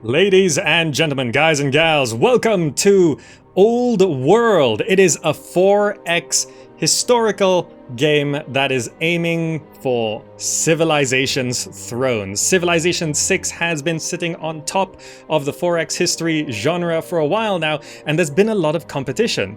Ladies and gentlemen, guys and gals, welcome to Old World. It is a 4X historical game that is aiming for Civilization's throne. Civilization 6 has been sitting on top of the 4X history genre for a while now, and there's been a lot of competition.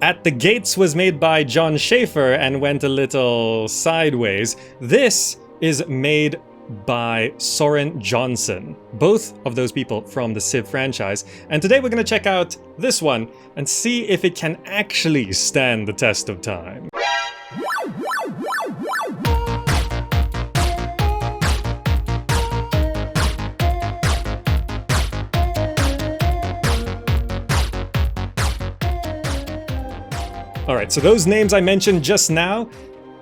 At the Gates was made by Jon Shafer and went a little sideways. This is made by Soren Johnson, both of those people from the Civ franchise. And today we're going to check out this one and see if it can actually stand the test of time. Alright, so those names I mentioned just now,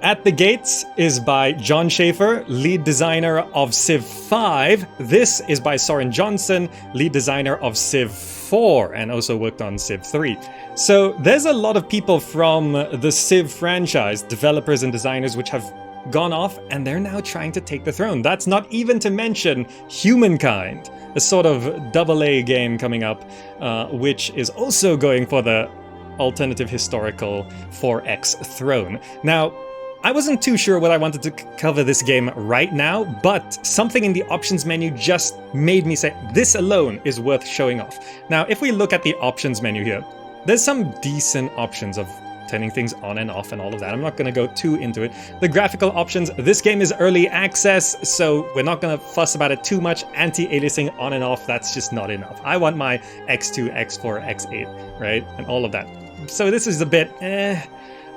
At the Gates is by Jon Shafer, lead designer of Civ 5. This is by Soren Johnson, lead designer of Civ 4, and also worked on Civ 3. So there's a lot of people from the Civ franchise, developers and designers, which have gone off and they're now trying to take the throne. That's not even to mention Humankind, a sort of AA game coming up, which is also going for the alternative historical 4X throne. Now, I wasn't too sure what I wanted to cover this game right now, but something in the options menu just made me say, this alone is worth showing off. Now, if we look at the options menu here, there's some decent options of turning things on and off and all of that. I'm not going to go too into it. The graphical options, this game is early access, so we're not going to fuss about it too much. Anti-aliasing on and off, that's just not enough. I want my X2, X4, X8, right? And all of that. So this is a bit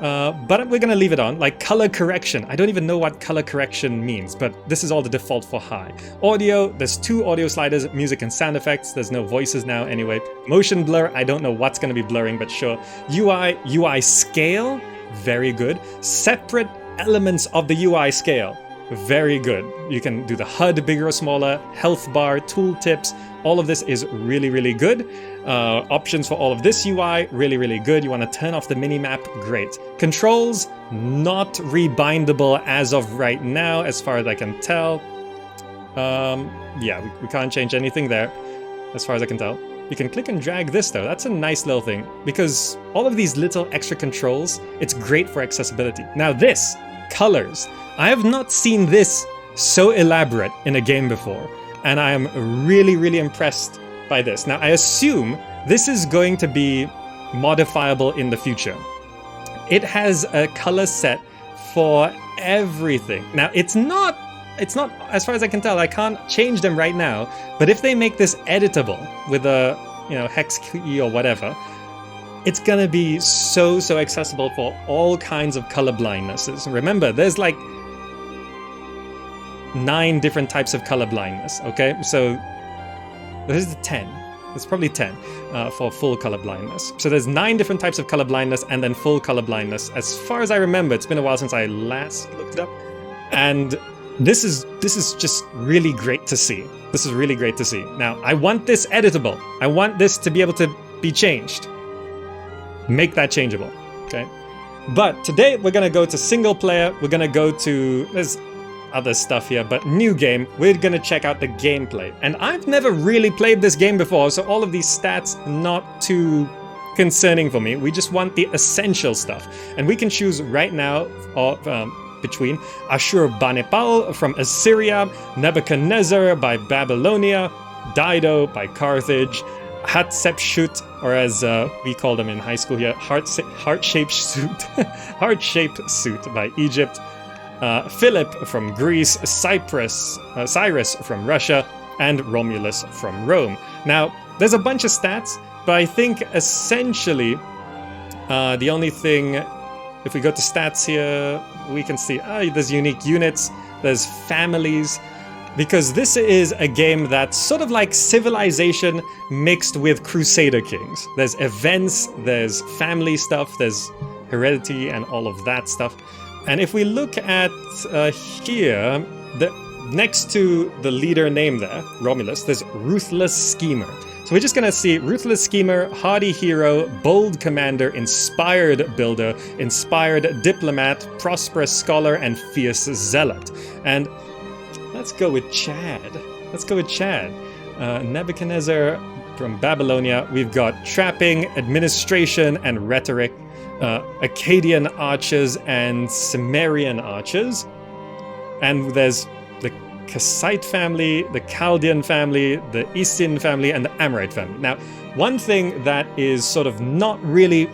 but we're gonna leave it on. Like color correction, I don't even know what color correction means, but this is all the default for high. Audio, there's 2 audio sliders, music and sound effects. There's no voices now anyway. Motion blur, I don't know what's gonna be blurring, but sure. UI scale, very good. Separate elements of the UI scale, very good. You can do the HUD bigger or smaller, health bar, tooltips. All of this is really, really good. Options for all of this UI, really, really good. You want to turn off the minimap, great. Controls, not rebindable as of right now, as far as I can tell. Yeah, we can't change anything there, as far as I can tell. You can click and drag this though, that's a nice little thing, because all of these little extra controls, it's great for accessibility. Now this, colors. I have not seen this so elaborate in a game before, and I am really, really impressed by this. Now, I assume this is going to be modifiable in the future. It has a color set for everything. Now, it's not, as far as I can tell, I can't change them right now, but if they make this editable with a, hex key or whatever, it's gonna be so accessible for all kinds of color blindnesses. Remember, there's like 9 different types of color blindness, okay? So this is 10. It's probably 10 for full color blindness. So there's 9 different types of color blindness and then full color blindness. As far as I remember, it's been a while since I last looked it up. And this is just really great to see. This is really great to see. Now, I want this editable. I want this to be able to be changed. Make that changeable, okay? But today we're gonna go to single player. We're gonna go to, there's other stuff here, but new game, we're gonna check out the gameplay. And I've never really played this game before, so all of these stats not too concerning for me. We just want the essential stuff. And we can choose right now between Ashurbanipal from Assyria, Nebuchadnezzar by Babylonia, Dido by Carthage, Hatshepsut, or as we call them in high school here, heart-shaped suit by Egypt, Philip from Greece, Cyrus from Russia, and Romulus from Rome. Now, there's a bunch of stats, but I think essentially the only thing, if we go to stats here, we can see there's unique units, there's families, because this is a game that's sort of like Civilization mixed with Crusader Kings. There's events, there's family stuff, there's heredity and all of that stuff. And if we look at here, next to the leader name there, Romulus, there's Ruthless Schemer. So we're just gonna see Ruthless Schemer, Hardy Hero, Bold Commander, Inspired Builder, Inspired Diplomat, Prosperous Scholar, and Fierce Zealot. And let's go with Chad. Nebuchadnezzar from Babylonia. We've got trapping, administration, and rhetoric. Akkadian archers and Cimmerian archers. And there's the Kassite family, the Chaldean family, the Eastern family, and the Amorite family. Now, one thing that is sort of not really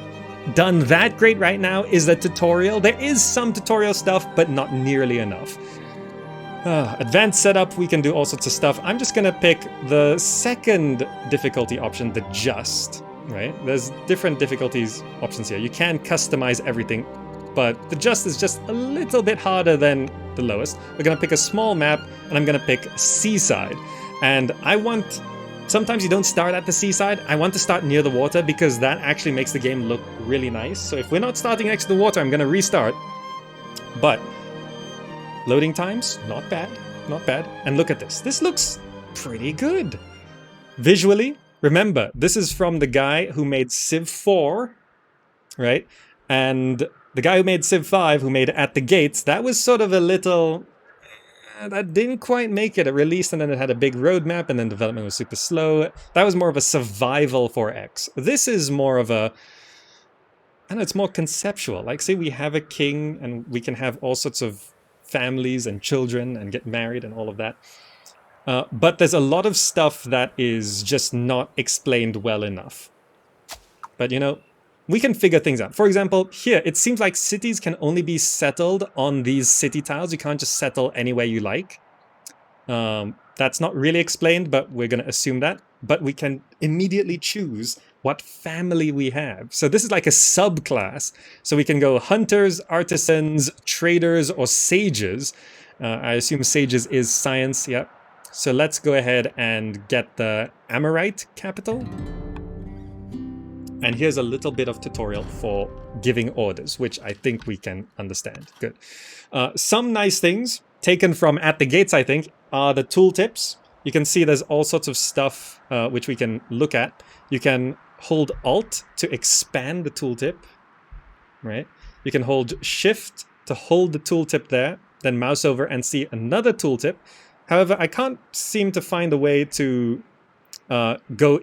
done that great right now is the tutorial. There is some tutorial stuff, but not nearly enough. Advanced setup, we can do all sorts of stuff. I'm just gonna pick the second difficulty option, the just, right? There's different difficulties options here. You can customize everything, but the just is just a little bit harder than the lowest. We're gonna pick a small map, and I'm gonna pick seaside. And I want, sometimes you don't start at the seaside. I want to start near the water because that actually makes the game look really nice. So if we're not starting next to the water, I'm gonna restart. But loading times, not bad, not bad. And look at this. This looks pretty good. Visually, remember, this is from the guy who made Civ 4, right? And the guy who made Civ 5, who made At the Gates, that was sort of a little... that didn't quite make it. It released and then it had a big roadmap and then development was super slow. That was more of a survival 4X. This is more of a... I don't know, it's more conceptual. Like, say we have a king and we can have all sorts of families and children and get married and all of that. But there's a lot of stuff that is just not explained well enough. But, you know, we can figure things out. For example, here, it seems like cities can only be settled on these city tiles. You can't just settle anywhere you like. That's not really explained, but we're going to assume that. But we can immediately choose what family we have. So this is like a subclass. So we can go hunters, artisans, traders, or sages. I assume sages is science, yeah. So let's go ahead and get the Amorite capital. And here's a little bit of tutorial for giving orders, which I think we can understand. Good. Some nice things taken from At the Gates, I think, are the tooltips. You can see there's all sorts of stuff which we can look at. You can hold Alt to expand the tooltip, right? You can hold Shift to hold the tooltip there, then mouse over and see another tooltip. However, I can't seem to find a way to go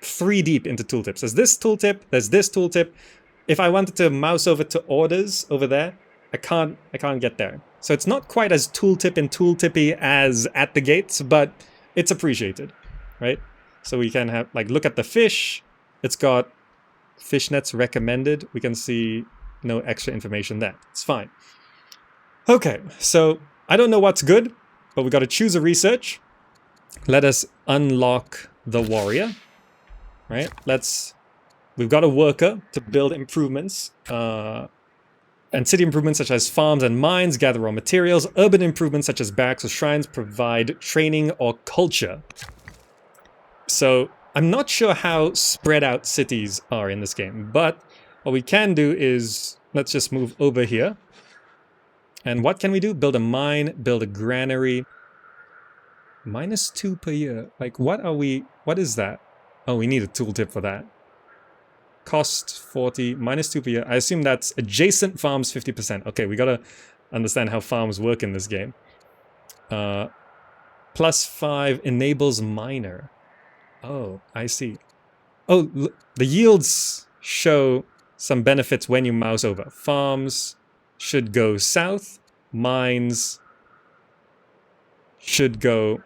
3 deep into tooltips. There's this tooltip, there's this tooltip. If I wanted to mouse over to orders over there, I can't get there. So it's not quite as tooltip and tooltippy as At the Gates, but it's appreciated, right? So we can have, like, look at the fish. It's got fishnets recommended. We can see no extra information there. It's fine. Okay, so I don't know what's good, but we got to choose a research. Let us unlock the warrior. Right, we've got a worker to build improvements, and city improvements such as farms and mines, gather raw materials. Urban improvements such as barracks or shrines provide training or culture. So I'm not sure how spread out cities are in this game, but what we can do is, let's just move over here. And what can we do? Build a mine, build a granary. -2 per year. Like, what is that? Oh, we need a tooltip for that. Cost 40, -2 per year. I assume that's adjacent farms 50%. Okay, we gotta understand how farms work in this game. +5 enables miner. Oh, I see. Oh, the yields show some benefits when you mouse over. Farms should go south. Mines should go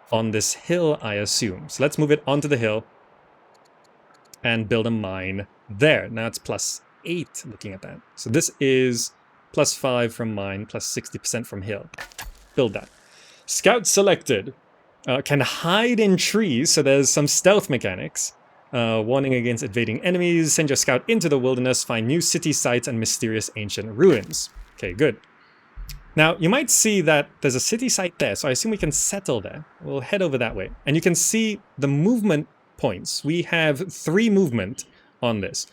on this hill, I assume. So let's move it onto the hill and build a mine there. Now it's +8 looking at that. So this is +5 from mine, +60% from hill. Build that. Scout selected. Can hide in trees, so there's some stealth mechanics. Warning against invading enemies. Send your scout into the wilderness. Find new city sites and mysterious ancient ruins. Okay, good. Now, you might see that there's a city site there, so I assume we can settle there. We'll head over that way. And you can see the movement points. We have 3 movement on this.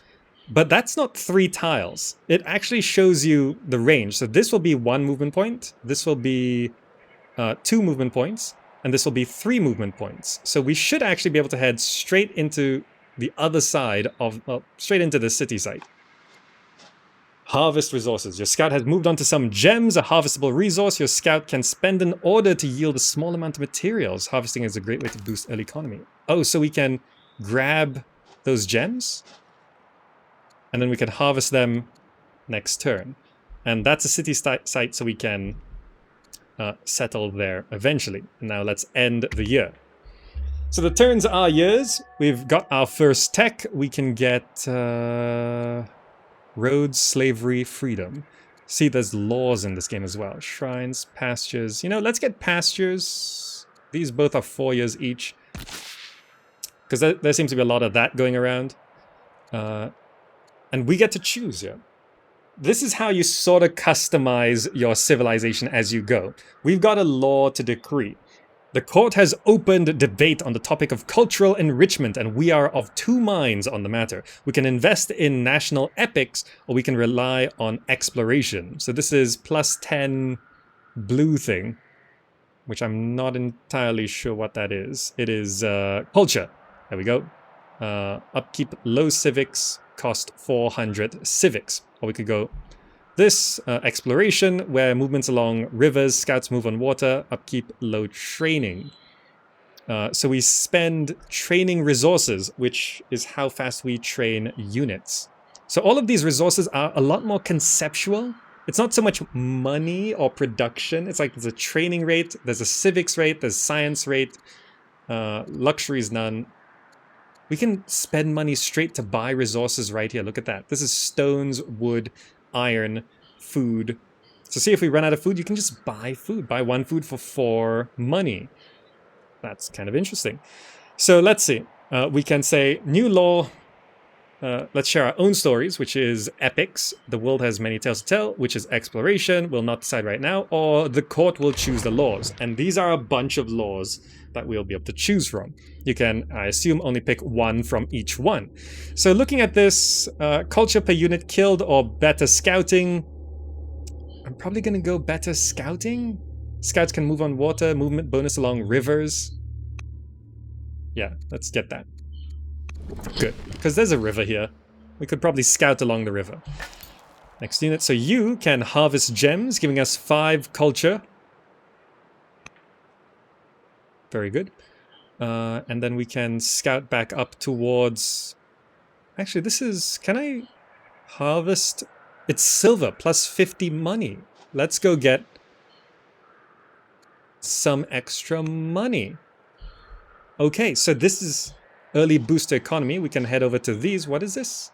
But that's not 3 tiles. It actually shows you the range. So this will be 1 movement point. This will be 2 movement points. And this will be 3 movement points. So we should actually be able to head straight into the other side of, well, straight into the city site. Harvest resources. Your scout has moved on to some gems, a harvestable resource your scout can spend in order to yield a small amount of materials. Harvesting is a great way to boost early economy. Oh, so we can grab those gems? And then we can harvest them next turn. And that's a city site, so we can settle there eventually. Now let's end the year. So the turns are years. We've got our first tech. We can get roads, slavery, freedom. See, there's laws in this game as well. Shrines, pastures. You know, let's get pastures. These both are 4 years each. Because there seems to be a lot of that going around. And we get to choose, yeah. This is how you sort of customize your civilization as you go. We've got a law to decree. The court has opened debate on the topic of cultural enrichment, and we are of two minds on the matter. We can invest in national epics, or we can rely on exploration. So this is plus 10 blue thing, which I'm not entirely sure what that is. It is culture. There we go. Upkeep low civics, cost 400 civics. Or we could go this, exploration, where movements along rivers, scouts move on water, upkeep low training. So we spend training resources, which is how fast we train units. So all of these resources are a lot more conceptual. It's not so much money or production. It's like there's a training rate, there's a civics rate, there's science rate, luxuries none. We can spend money straight to buy resources right here. Look at that. This is stones, wood, iron, food. So see, if we run out of food, you can just buy food. Buy one food for 4 money. That's kind of interesting. So let's see. We can say new law. Let's share our own stories, which is epics. The world has many tales to tell, which is exploration. We'll not decide right now. Or the court will choose the laws. And these are a bunch of laws that we'll be able to choose from. You can, I assume, only pick one from each one. So looking at this, culture per unit killed or better scouting. I'm probably going to go better scouting. Scouts can move on water, movement bonus along rivers. Yeah, let's get that. Good, because there's a river here. We could probably scout along the river. Next unit, so you can harvest gems, giving us 5 culture. Very good. And then we can scout back up towards... Actually, this is... Can I harvest? It's silver, plus 50 money. Let's go get some extra money. Okay, so this is early booster economy. We can head over to these. What is this?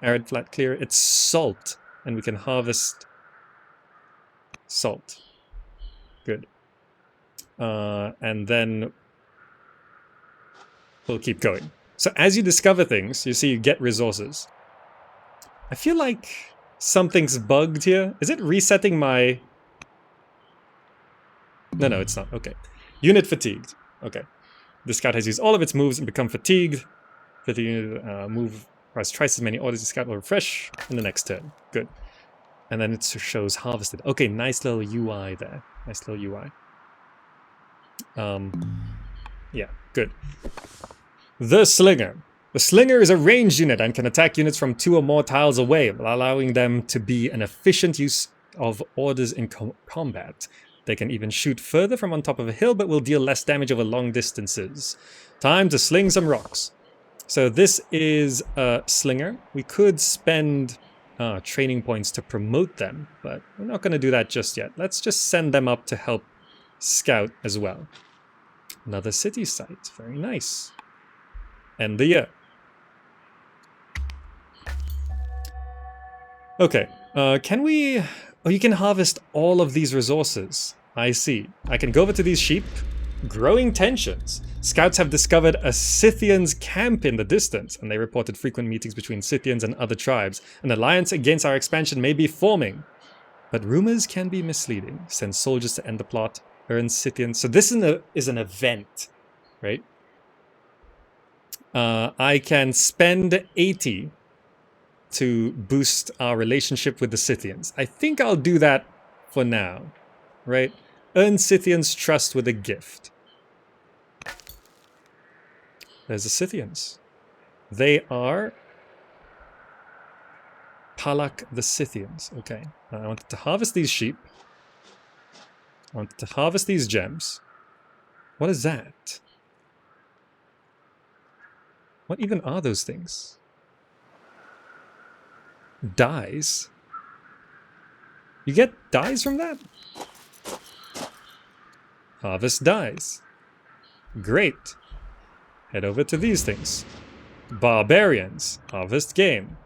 Arid, flat, clear. It's salt. And we can harvest salt. Good. And then we'll keep going. So as you discover things, you see you get resources. I feel like something's bugged here. Is it resetting my... No, it's not. Okay. Unit fatigued. Okay. The scout has used all of its moves and become fatigued. The unit move requires twice as many orders. The scout will refresh in the next turn. Good. And then it shows harvested. Okay, nice little UI there. Nice little UI. Yeah, good. The Slinger. The Slinger is a ranged unit and can attack units from 2 or more tiles away, allowing them to be an efficient use of orders in combat. They can even shoot further from on top of a hill, but will deal less damage over long distances. Time to sling some rocks. So this is a Slinger. We could spend training points to promote them, but we're not going to do that just yet. Let's just send them up to help scout as well. Another city site. Very nice. End the year. Okay. Can we... Oh, you can harvest all of these resources. I see. I can go over to these sheep. Growing tensions. Scouts have discovered a Scythians camp in the distance, and they reported frequent meetings between Scythians and other tribes. An alliance against our expansion may be forming. But rumors can be misleading. Send soldiers to end the plot. Earn Scythians. So this is an event, right? I can spend 80 to boost our relationship with the Scythians. I think I'll do that for now, right? Earn Scythians' trust with a gift. There's the Scythians. They are Palak the Scythians. Okay. I wanted to harvest these sheep. I wanted to harvest these gems. What is that? What even are those things? Dyes? You get dyes from that? Harvest dyes. Great. Head over to these things. Barbarians. Harvest game.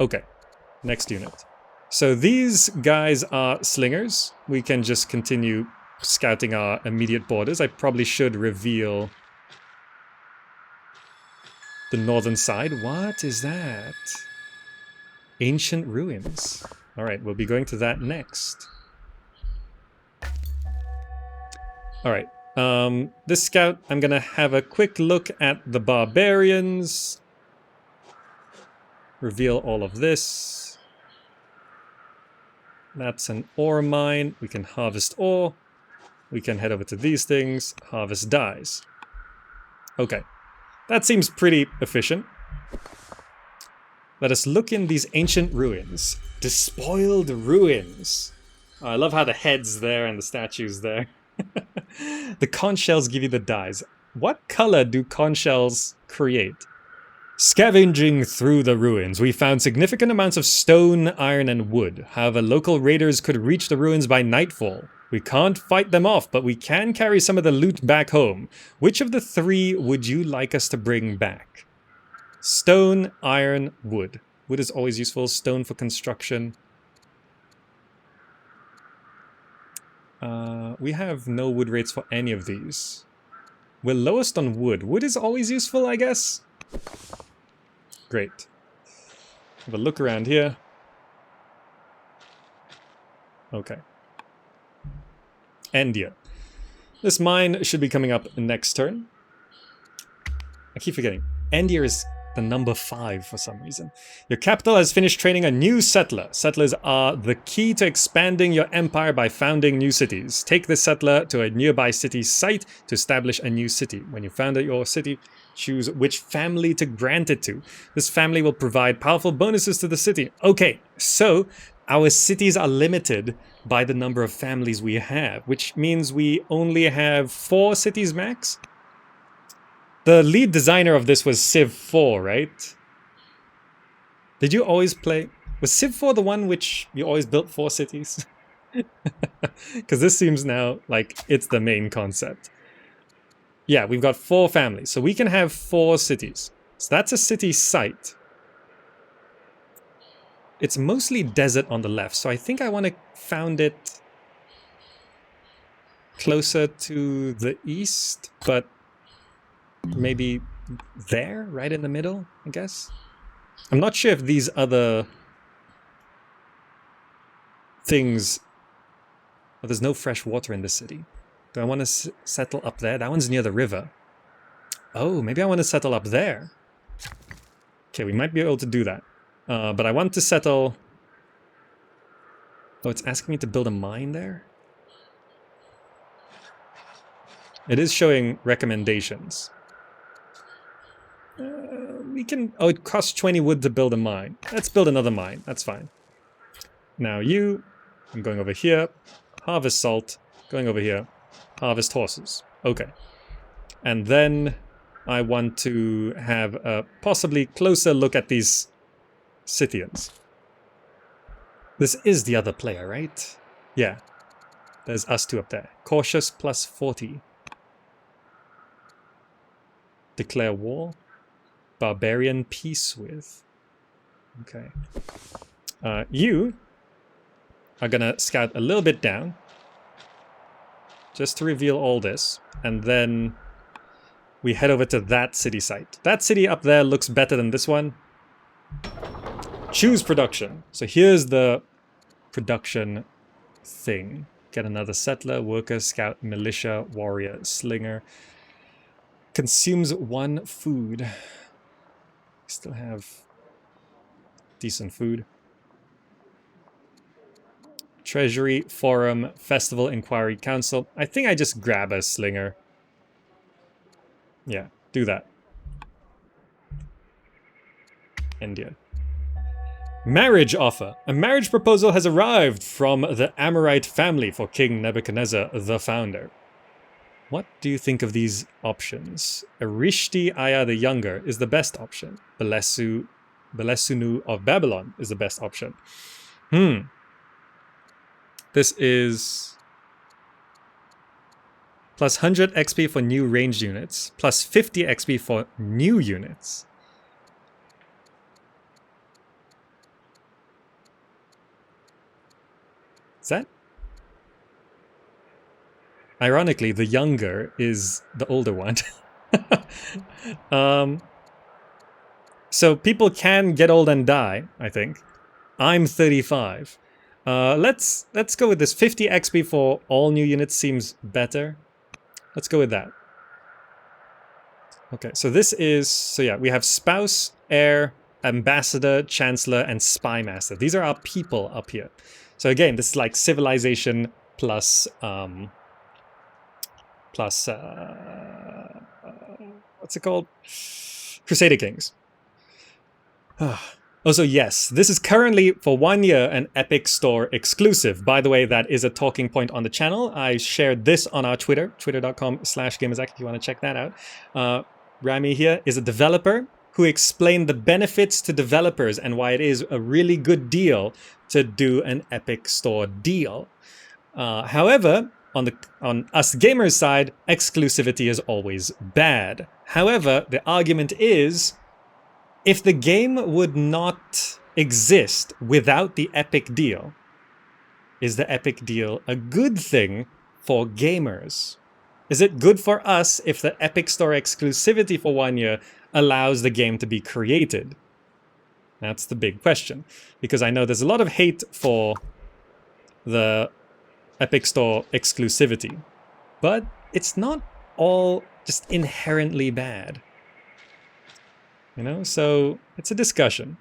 Okay. Next unit. So these guys are slingers. We can just continue scouting our immediate borders. I probably should reveal the northern side. What is that? Ancient ruins. Alright, we'll be going to that next. Alright, this scout, I'm gonna have a quick look at the barbarians. Reveal all of this. That's an ore mine. We can harvest ore. We can head over to these things. Harvest dyes. Okay. That seems pretty efficient. Let us look in these ancient ruins. Despoiled ruins. Oh, I love how the head's there and the statue's there. The conch shells give you the dyes. What color do conch shells create? Scavenging through the ruins, we found significant amounts of stone, iron, and wood. However, local raiders could reach the ruins by nightfall. We can't fight them off, but we can carry some of the loot back home. Which of the three would you like us to bring back? Stone, iron, wood. Wood is always useful. Stone for construction. We have no wood rates for any of these. We're lowest on wood. Wood is always useful, I guess. Great. Have a look around here. Okay. Endia. This mine should be coming up next turn. I keep forgetting. Endia is the number 5 for some reason. Your capital has finished training a new settler. Settlers are the key to expanding your empire by founding new cities. Take this settler to a nearby city site to establish a new city. When you found your city, choose which family to grant it to. This family will provide powerful bonuses to the city. Okay, so our cities are limited by the number of families we have, which means we only have 4 cities max. The lead designer of this was Civ 4, right? Did you always play... Was Civ 4 the one which you always built 4 cities? Because this seems now like it's the main concept. Yeah, we've got 4 families, so we can have 4 cities. So that's a city site. It's mostly desert on the left, so I think I want to found it closer to the east, but maybe there, right in the middle, I guess. I'm not sure if these other things... Oh, there's no fresh water in this city. Do I want to settle up there? That one's near the river. Oh, maybe I want to settle up there. Okay, we might be able to do that. But I want to settle... Oh, it's asking me to build a mine there? It is showing recommendations. We can... Oh, it costs 20 wood to build a mine. Let's build another mine. That's fine. Now you... I'm going over here. Harvest salt. Going over here. Harvest horses. Okay. And then I want to have a possibly closer look at these Scythians. This is the other player, right? Yeah. There's us 2 up there. Cautious plus 40. Declare war. Barbarian peace with. Okay. You are gonna scout a little bit down. Just to reveal all this. And then we head over to that city site. That city up there looks better than this one. Choose production. So here's the production thing. Get another settler, worker, scout, militia, warrior, slinger. Consumes 1 food. Still have decent food. Treasury, forum, festival, inquiry, council. I think I just grab a slinger. Yeah, do that. India. Marriage offer. A marriage proposal has arrived from the Amorite family for King Nebuchadnezzar, the founder. What do you think of these options? Erishti Aya the Younger is the best option. Belesunu of Babylon is the best option. This is plus 100 XP for new ranged units, plus 50 XP for new units. Is that? Ironically, the younger is the older one. So people can get old and die, I think. I'm 35. Let's go with this. 50 XP for all new units seems better. Let's go with that. Okay, so this is... So yeah, we have Spouse, Heir, Ambassador, Chancellor, and Spy Master. These are our people up here. So again, this is like civilization plus... what's it called? Crusader Kings. Also, yes, this is currently for 1 year an Epic Store exclusive. By the way, that is a talking point on the channel. I shared this on our Twitter, twitter.com/gamersAct if you want to check that out. Rami here is a developer who explained the benefits to developers and why it is a really good deal to do an Epic Store deal. However, on us gamers side, exclusivity is always bad. However, the argument is, if the game would not exist without the Epic deal, is the Epic deal a good thing for gamers? Is it good for us if the Epic Store exclusivity for 1 year allows the game to be created? That's the big question. Because I know there's a lot of hate for the Epic Store exclusivity, but it's not all just inherently bad. You know, so it's a discussion.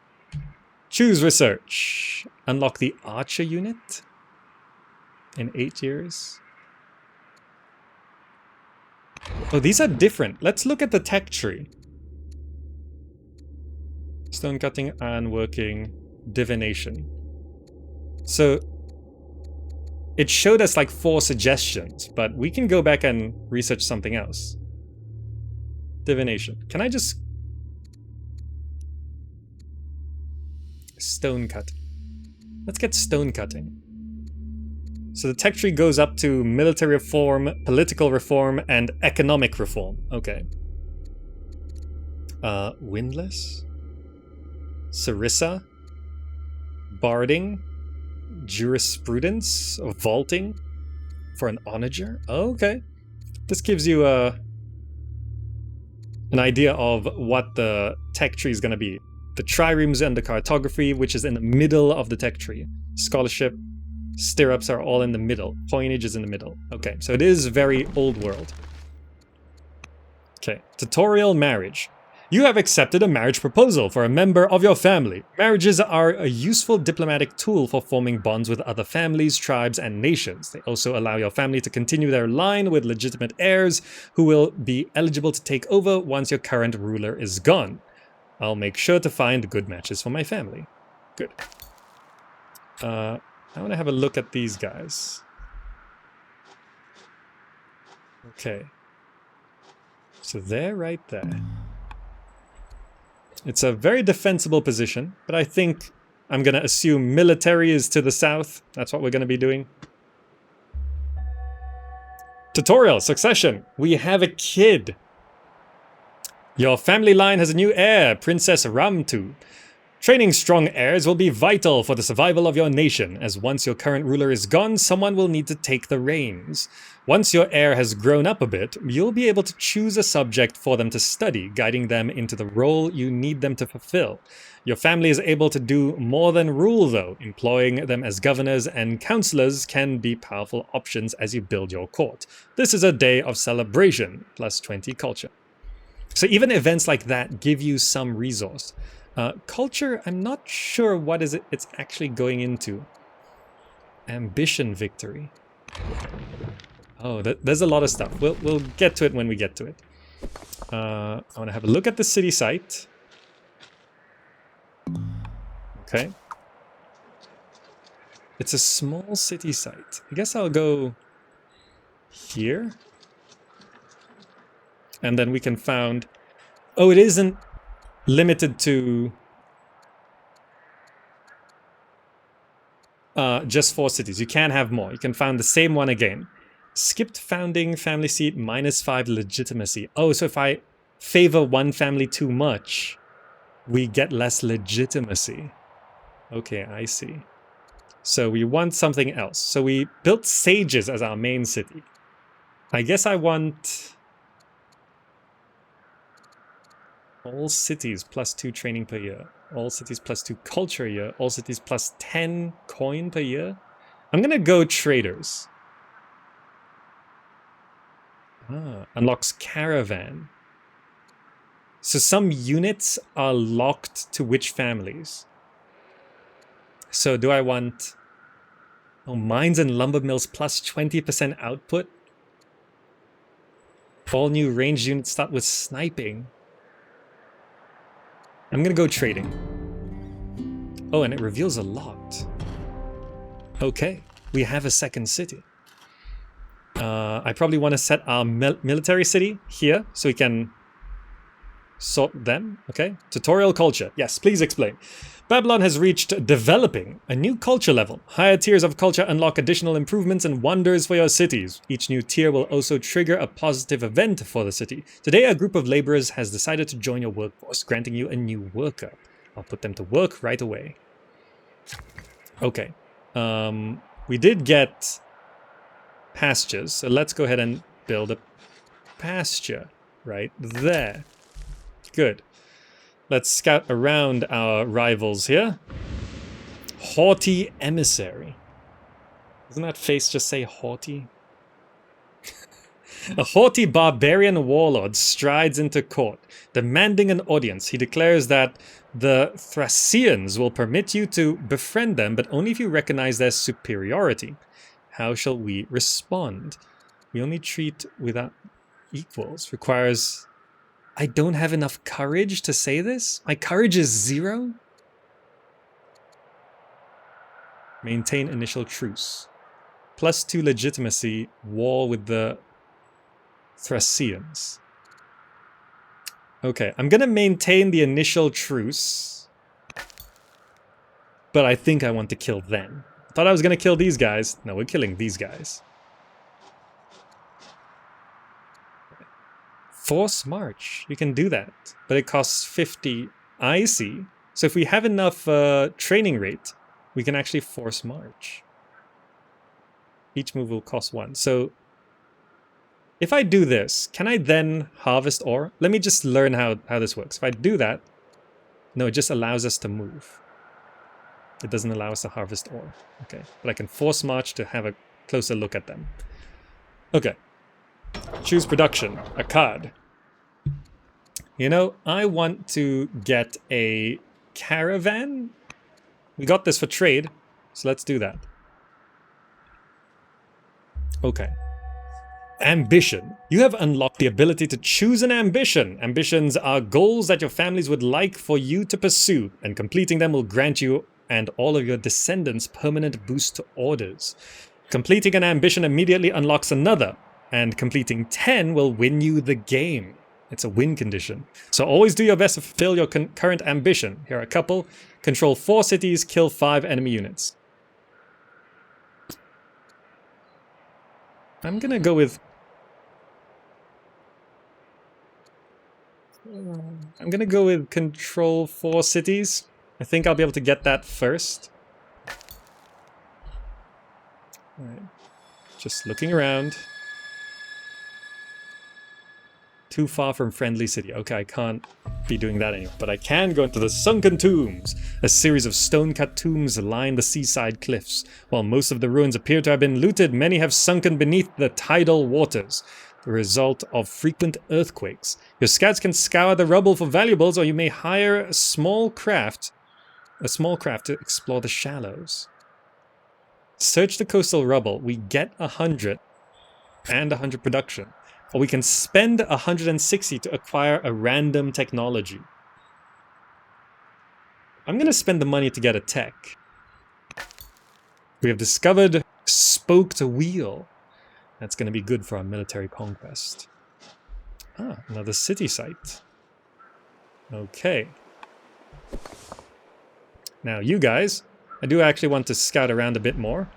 Choose research. Unlock the Archer unit in 8 years. Oh, these are different. Let's look at the tech tree. Stone cutting, iron working, divination. So it showed us like 4 suggestions, but we can go back and research something else. Divination. Can I just... Stone cut. Let's get stone cutting. So the tech tree goes up to military reform, political reform, and economic reform. Okay. Windless? Sarissa? Barding? Jurisprudence? Vaulting? For an onager? Oh, okay. This gives you an idea of what the tech tree is going to be. The triremes and the cartography, which is in the middle of the tech tree. Scholarship, stirrups are all in the middle. Coinage is in the middle. Okay, so it is very old world. Okay, tutorial marriage. You have accepted a marriage proposal for a member of your family. Marriages are a useful diplomatic tool for forming bonds with other families, tribes, and nations. They also allow your family to continue their line with legitimate heirs who will be eligible to take over once your current ruler is gone. I'll make sure to find good matches for my family. Good. I want to have a look at these guys. Okay. So they're right there. It's a very defensible position, but I think I'm going to assume military is to the south. That's what we're going to be doing. Tutorial, succession. We have a kid. Your family line has a new heir, Princess Ramtu. Training strong heirs will be vital for the survival of your nation, as once your current ruler is gone, someone will need to take the reins. Once your heir has grown up a bit, you'll be able to choose a subject for them to study, guiding them into the role you need them to fulfill. Your family is able to do more than rule, though. Employing them as governors and counselors can be powerful options as you build your court. This is a day of celebration, plus 20 culture. So even events like that give you some resource. Culture, I'm not sure what is it's actually going into. Ambition victory. Oh, there's a lot of stuff. We'll get to it when we get to it. I want to have a look at the city site. Okay. It's a small city site. I guess I'll go here. And then we can found... Oh, it isn't limited to just 4 cities. You can have more. You can found the same one again. Skipped founding family seat, -5 legitimacy. Oh, so if I favor one family too much, we get less legitimacy. Okay, I see. So we want something else. So we built sages as our main city. I guess I want all cities +2 training per year. All cities +2 culture a year. All cities +10 coin per year. I'm gonna go traders. Unlocks caravan. So some units are locked to which families? So do I want... Oh, mines and lumber mills +20% output? All new ranged units start with sniping. I'm gonna go trading. Oh, and it reveals a lot. Okay, we have a second city. I probably want to set our military city here so we can sort them. Okay, tutorial culture. Yes, please explain. Babylon has reached developing a new culture level. Higher tiers of culture unlock additional improvements and wonders for your cities. Each new tier will also trigger a positive event for the city. Today, a group of laborers has decided to join your workforce, granting you a new worker. I'll put them to work right away. Okay. We did get pastures, so let's go ahead and build a pasture right there. Good. Let's scout around our rivals here. Haughty Emissary. Doesn't that face just say haughty? A haughty barbarian warlord strides into court, demanding an audience. He declares that the Thracians will permit you to befriend them, but only if you recognize their superiority. How shall we respond? We only treat without equals. Requires... I don't have enough courage to say this? My courage is 0? Maintain initial truce. +2 legitimacy, war with the Thracians. Okay, I'm gonna maintain the initial truce. But I think I want to kill them. I thought I was gonna kill these guys. No, we're killing these guys. Force march. You can do that. But it costs 50. I see. So if we have enough training rate, we can actually force march. Each move will cost 1. So if I do this, can I then harvest ore? Let me just learn how this works. If I do that, no, it just allows us to move. It doesn't allow us to harvest ore. Okay, but I can force march to have a closer look at them. Okay. Choose production, a card. You know, I want to get a caravan. We got this for trade, so let's do that. Okay. Ambition. You have unlocked the ability to choose an ambition. Ambitions are goals that your families would like for you to pursue, and completing them will grant you and all of your descendants permanent boost to orders. Completing an ambition immediately unlocks another, and completing 10 will win you the game. It's a win condition. So always do your best to fulfill your current ambition. Here are a couple. Control 4 cities, kill 5 enemy units. I'm gonna go with... I'm gonna go with control 4 cities. I think I'll be able to get that first. Alright. Just looking around. Too far from friendly city. Okay, I can't be doing that anymore. But I can go into the Sunken Tombs. A series of stone-cut tombs line the seaside cliffs. While most of the ruins appear to have been looted, many have sunken beneath the tidal waters, the result of frequent earthquakes. Your scouts can scour the rubble for valuables, or you may hire a small craft to explore the shallows. Search the coastal rubble. We get 100 and 100 production. Or we can spend 160 to acquire a random technology. I'm going to spend the money to get a tech. We have discovered spoked wheel. That's going to be good for our military conquest. Ah, another city site. Okay. Now, you guys, I do actually want to scout around a bit more.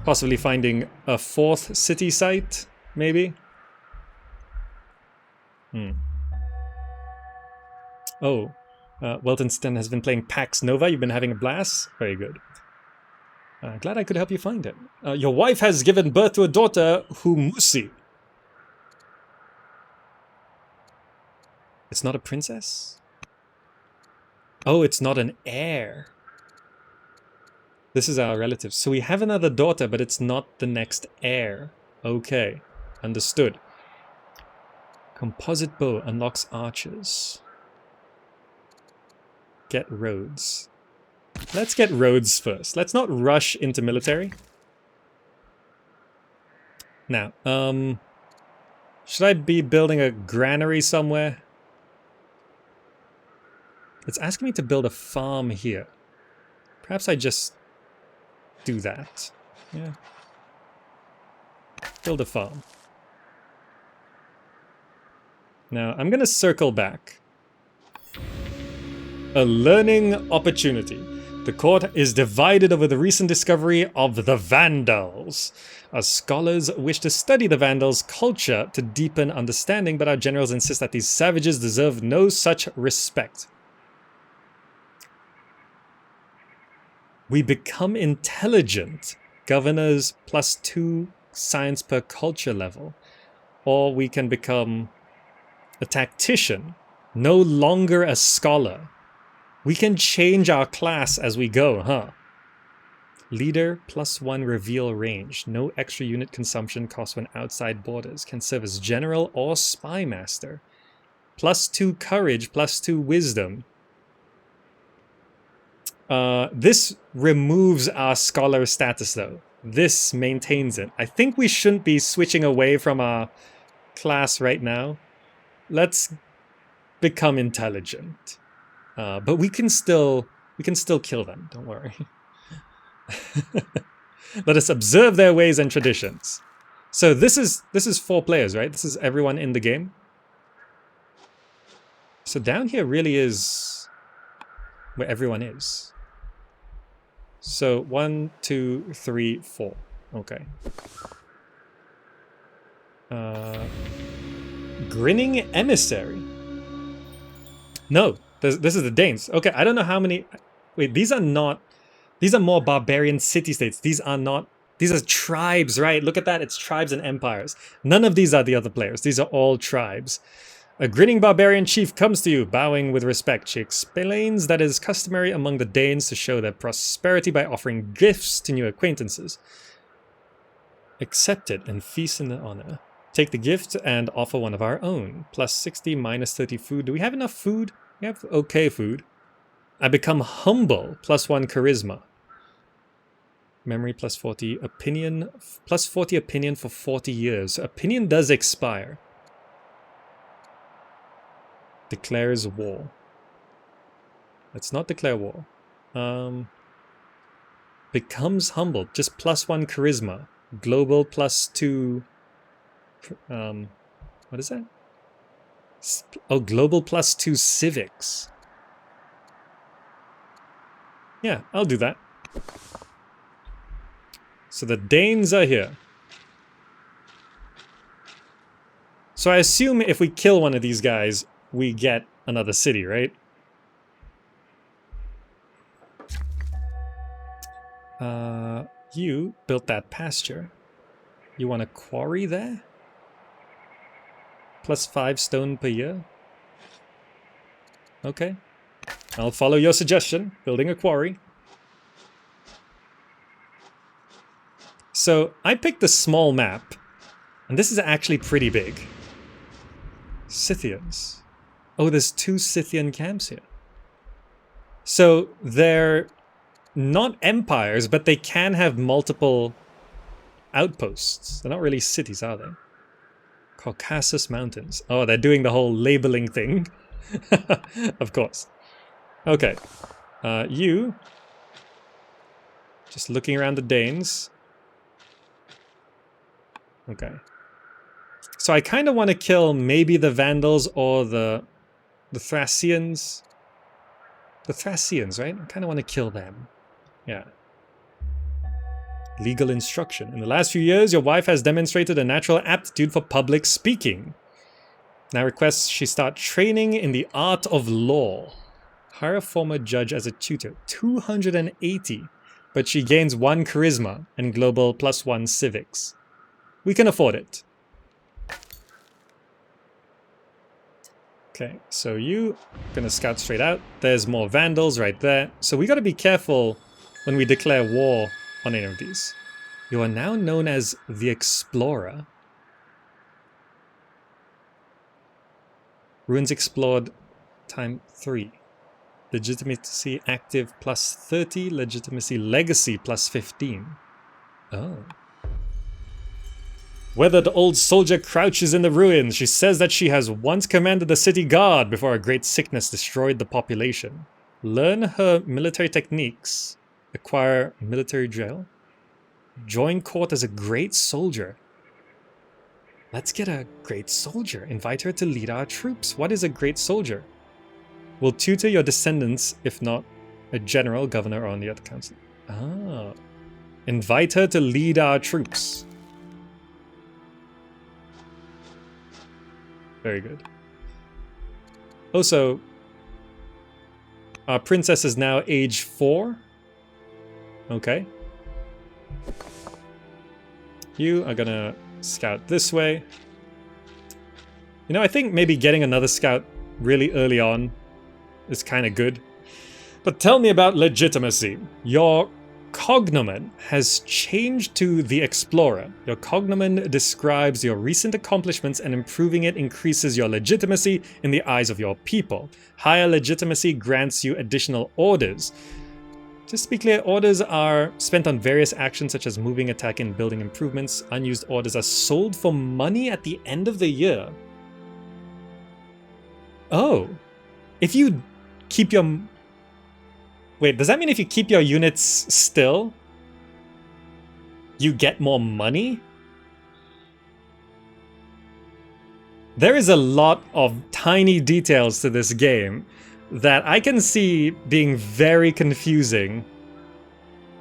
Possibly finding a fourth city site, maybe? Oh, Weltonston has been playing Pax Nova. You've been having a blast? Very good. Glad I could help you find it. Your wife has given birth to a daughter, Humusi. It's not a princess? Oh, it's not an heir. This is our relative. So we have another daughter, but it's not the next heir. Okay, understood. Composite bow unlocks archers. Get roads. Let's get roads first. Let's not rush into military. Now, should I be building a granary somewhere? It's asking me to build a farm here. Perhaps I just do that. Yeah. Build a farm. Now, I'm going to circle back. A learning opportunity. The court is divided over the recent discovery of the Vandals. Our scholars wish to study the Vandals' culture to deepen understanding, but our generals insist that these savages deserve no such respect. We become intelligent. Governors +2 science per culture level. Or we can become a tactician, no longer a scholar. We can change our class as we go, huh? Leader +1 reveal range. No extra unit consumption cost when outside borders. Can serve as general or spy master. +2 courage, +2 wisdom. This removes our scholar status though. This maintains it. I think we shouldn't be switching away from our class right now. Let's become intelligent. But we can still kill them, don't worry. Let us observe their ways and traditions. So this is 4 players, right? This is everyone in the game. So down here really is where everyone is. So 1, 2, 3, 4. Okay. Grinning emissary. No, this is the Danes. Okay, I don't know how many. Wait, these are not. These are more barbarian city-states. These are not. These are tribes, right? Look at that. It's tribes and empires. None of these are the other players. These are all tribes. A grinning barbarian chief comes to you, bowing with respect. She explains that it is customary among the Danes to show their prosperity by offering gifts to new acquaintances. Accept it and feast in the honor. Take the gift and offer one of our own. +60, -30 food. Do we have enough food? We have okay food. I become humble. +1 charisma. Memory +40. Opinion. +40 opinion for 40 years. So opinion does expire. Declares war. Let's not declare war. Becomes humble. Just +1 charisma. Global +2. What is that? Oh, global +2 civics. Yeah, I'll do that. So the Danes are here. So I assume if we kill one of these guys, we get another city, right? You built that pasture. You want a quarry there? +5 stone per year? Okay. I'll follow your suggestion, building a quarry. So I picked the small map, and this is actually pretty big. Scythians. Oh, there's 2 Scythian camps here. So they're not empires, but they can have multiple outposts. They're not really cities, are they? Caucasus Mountains. Oh, they're doing the whole labeling thing. Of course. Okay. You... Just looking around the Danes. Okay. So I kind of want to kill maybe the Vandals or the Thracians. The Thracians, right? I kind of want to kill them. Yeah. Legal instruction. In the last few years, your wife has demonstrated a natural aptitude for public speaking. Now requests she start training in the art of law. Hire a former judge as a tutor. 280. But she gains 1 charisma and global +1 civics. We can afford it. Okay, so you gonna scout straight out. There's more Vandals right there. So we gotta be careful when we declare war on any of these. You are now known as the Explorer. Ruins explored time 3. Legitimacy active +30. Legitimacy legacy +15. Oh. Weathered old soldier crouches in the ruins. She says that she has once commanded the city guard before a great sickness destroyed the population. Learn her military techniques. Acquire military drill. Join court as a great soldier. Let's get a great soldier. Invite her to lead our troops. What is a great soldier? Will tutor your descendants, if not a general, governor, or on the other council. Ah. Invite her to lead our troops. Very good. Also, our princess is now age 4. Okay. You are gonna scout this way. You know, I think maybe getting another scout really early on is kind of good. But tell me about legitimacy. Your cognomen has changed to the Explorer. Your cognomen describes your recent accomplishments, and improving it increases your legitimacy in the eyes of your people. Higher legitimacy grants you additional orders. Just to be clear, orders are spent on various actions such as moving, attacking, and building improvements. Unused orders are sold for money at the end of the year. Oh. If you keep your... Wait, does that mean if you keep your units still, you get more money? There is a lot of tiny details to this game that I can see being very confusing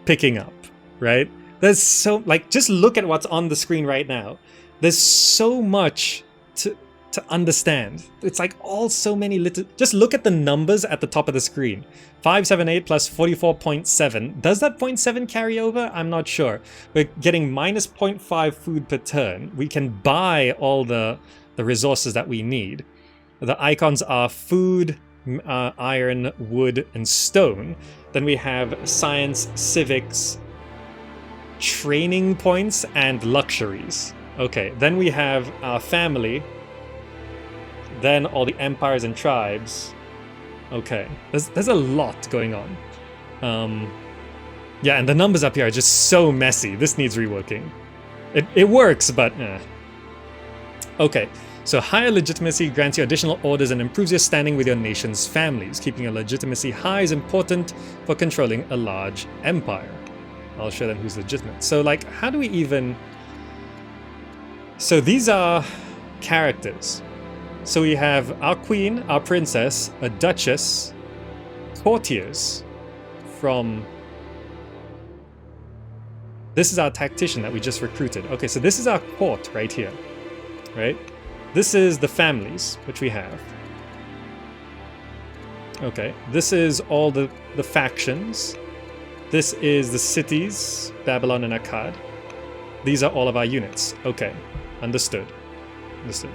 picking up, right? There's so, like, just look at what's on the screen right now. There's so much to understand. It's like all so many little... Just look at the numbers at the top of the screen. 578 plus 44.7. Does that 0.7 carry over? I'm not sure. We're getting minus 0.5 food per turn. We can buy all the resources that we need. The icons are food, iron, wood, and stone. Then we have science, civics, training points, and luxuries. Okay, then we have our family. Then all the empires and tribes. Okay, there's a lot going on. Yeah, and the numbers up here are just so messy. This needs reworking. It works, but okay, so higher legitimacy grants you additional orders and improves your standing with your nation's families. Keeping your legitimacy high is important for controlling a large empire. I'll show them who's legitimate. So, like, how do we even... So these are characters. So we have our queen, our princess, a duchess, courtiers from... This is our tactician that we just recruited. Okay, so this is our court right here, right? This is the families, which we have. Okay, this is all the factions. This is the cities, Babylon and Akkad. These are all of our units. Okay, understood. Understood.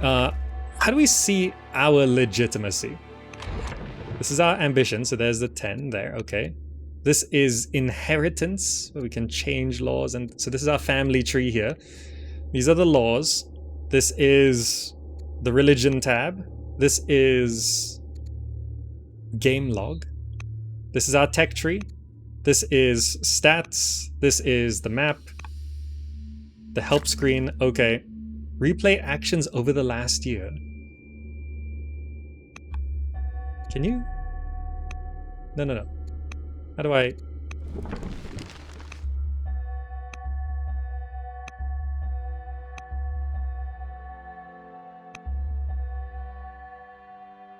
How do we see our legitimacy? This is our ambition, so there's the 10 there, okay. This is inheritance, where we can change laws, and so this is our family tree here. These are the laws. This is the religion tab. This is game log. This is our tech tree. This is stats. This is the map. The help screen, okay. Replay actions over the last year. Can you? No, no, no. How do I...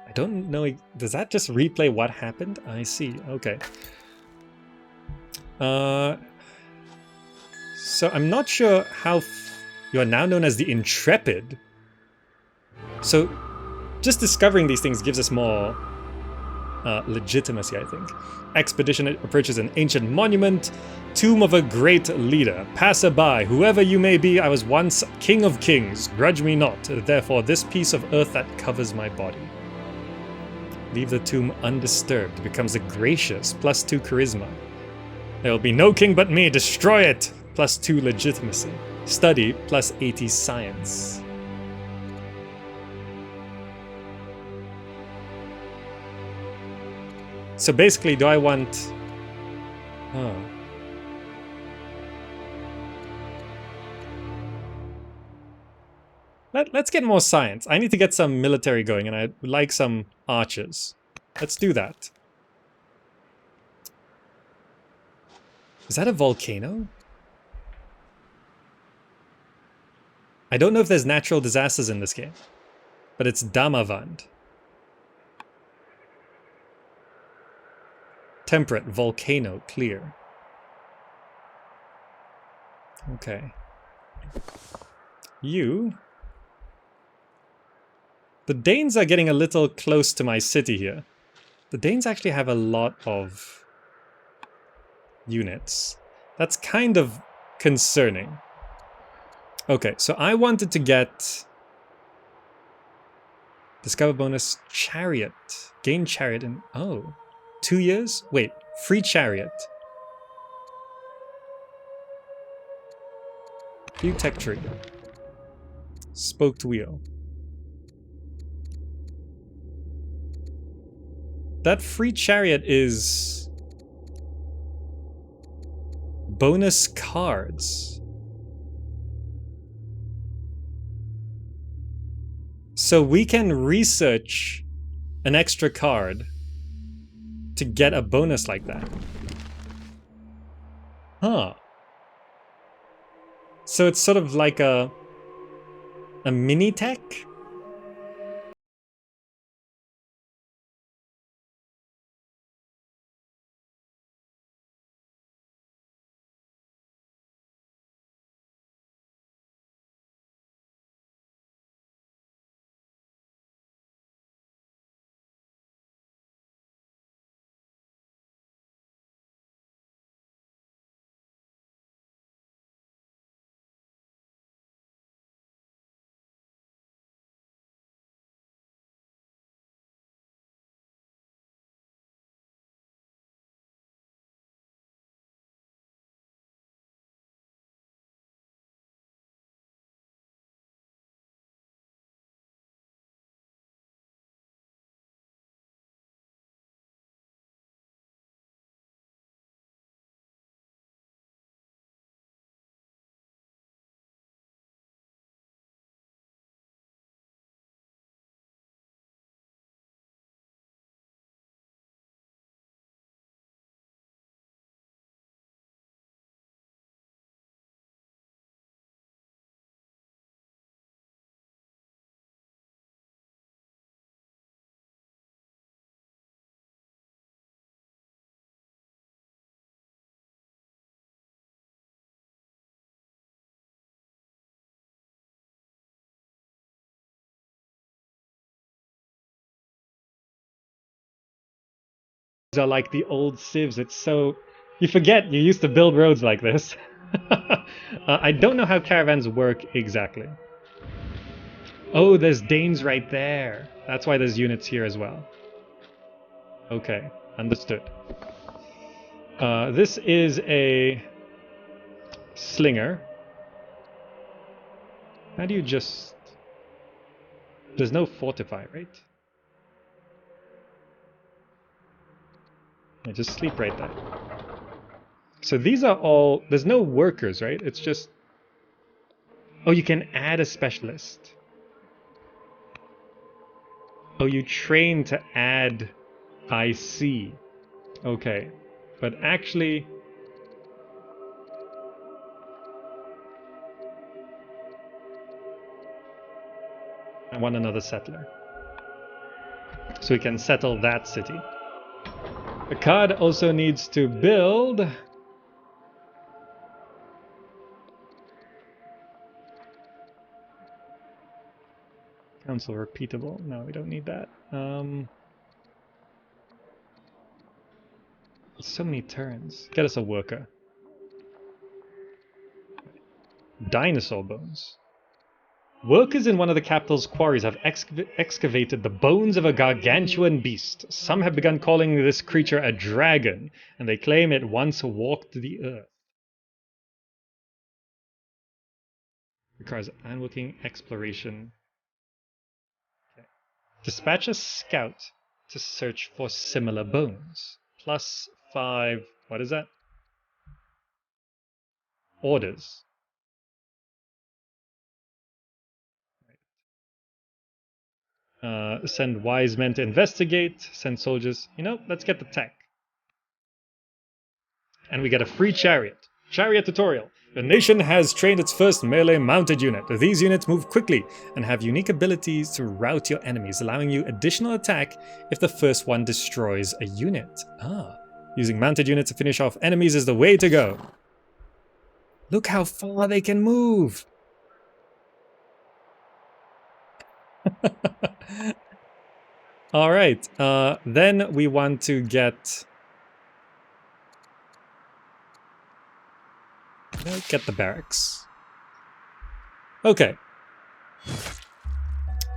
I don't know. Does that just replay what happened? I see. Okay. So I'm not sure how... You are now known as the Intrepid. So just discovering these things gives us more legitimacy, I think. Expedition approaches an ancient monument. Tomb of a great leader. Passerby, whoever you may be, I was once king of kings. Grudge me not. Therefore, this piece of earth that covers my body. Leave the tomb undisturbed. Becomes a gracious, +2 charisma. There will be no king but me. Destroy it. +2 legitimacy. Study +80 science. So basically, do I want... Oh. Let's get more science. I need to get some military going, and I would like some archers. Let's do that. Is that a volcano? I don't know if there's natural disasters in this game, but it's Damavand. Temperate, volcano, clear. Okay. You... The Danes are getting a little close to my city here. The Danes actually have a lot of units. That's kind of concerning. Okay, so I wanted to get... Discover bonus chariot. Gain chariot in... Oh. 2 years? Wait, free chariot. View tech tree. Spoked wheel. That free chariot is... bonus cards. So we can research an extra card to get a bonus like that. Huh. So it's sort of like a mini tech? Are like the old civs. It's so... You forget you used to build roads like this. I don't know how caravans work exactly. Oh, there's Danes right there. That's why there's units here as well. Okay, understood. This is a slinger. How do you just... There's no fortify, right? Yeah, just sleep right there. So these are all... There's no workers, right? It's just... Oh, you can add a specialist. Oh, you train to add I see. Okay. But actually... I want another settler. So we can settle that city. Akkad also needs to build... Council repeatable. No, we don't need that. So many turns. Get us a worker. Dinosaur bones. Workers in one of the capital's quarries have excavated the bones of a gargantuan beast. Some have begun calling this creature a dragon, and they claim it once walked the earth. Requires unworking exploration. Okay. Dispatch a scout to search for similar bones. +5. What is that? Orders. Send wise men to investigate. Send soldiers. You know, let's get the tech. And we get a free chariot. Chariot tutorial. The nation has trained its first melee mounted unit. These units move quickly and have unique abilities to rout your enemies, allowing you additional attack if the first one destroys a unit. Using mounted units to finish off enemies is the way to go. Look how far they can move! Alright, then we want to get the barracks. Okay.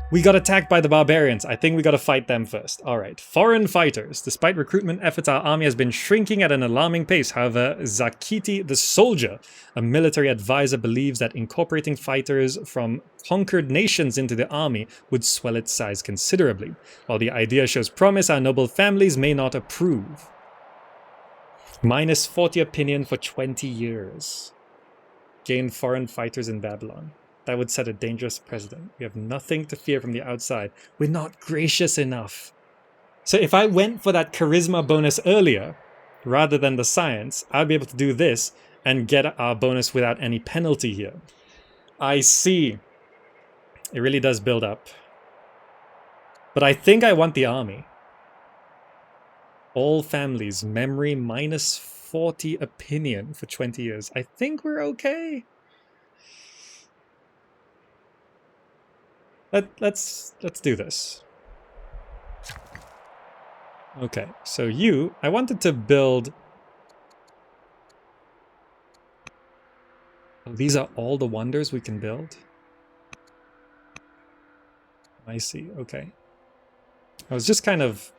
We got attacked by the barbarians. I think we gotta fight them first. Alright. Foreign fighters. Despite recruitment efforts, our army has been shrinking at an alarming pace. However, Zakiti the soldier, a military advisor, believes that incorporating fighters from conquered nations into the army would swell its size considerably. While the idea shows promise, our noble families may not approve. -40 opinion for 20 years. Gain foreign fighters in Babylon. That would set a dangerous precedent. We have nothing to fear from the outside. We're not gracious enough. So if I went for that charisma bonus earlier, rather than the science, I'd be able to do this and get our bonus without any penalty here. I see. It really does build up. But I think I want the army. All families, memory -40 opinion for 20 years. I think we're okay. Let's do this. Okay, so I wanted to build... Oh, these are all the wonders we can build? I see, okay. I was just kind of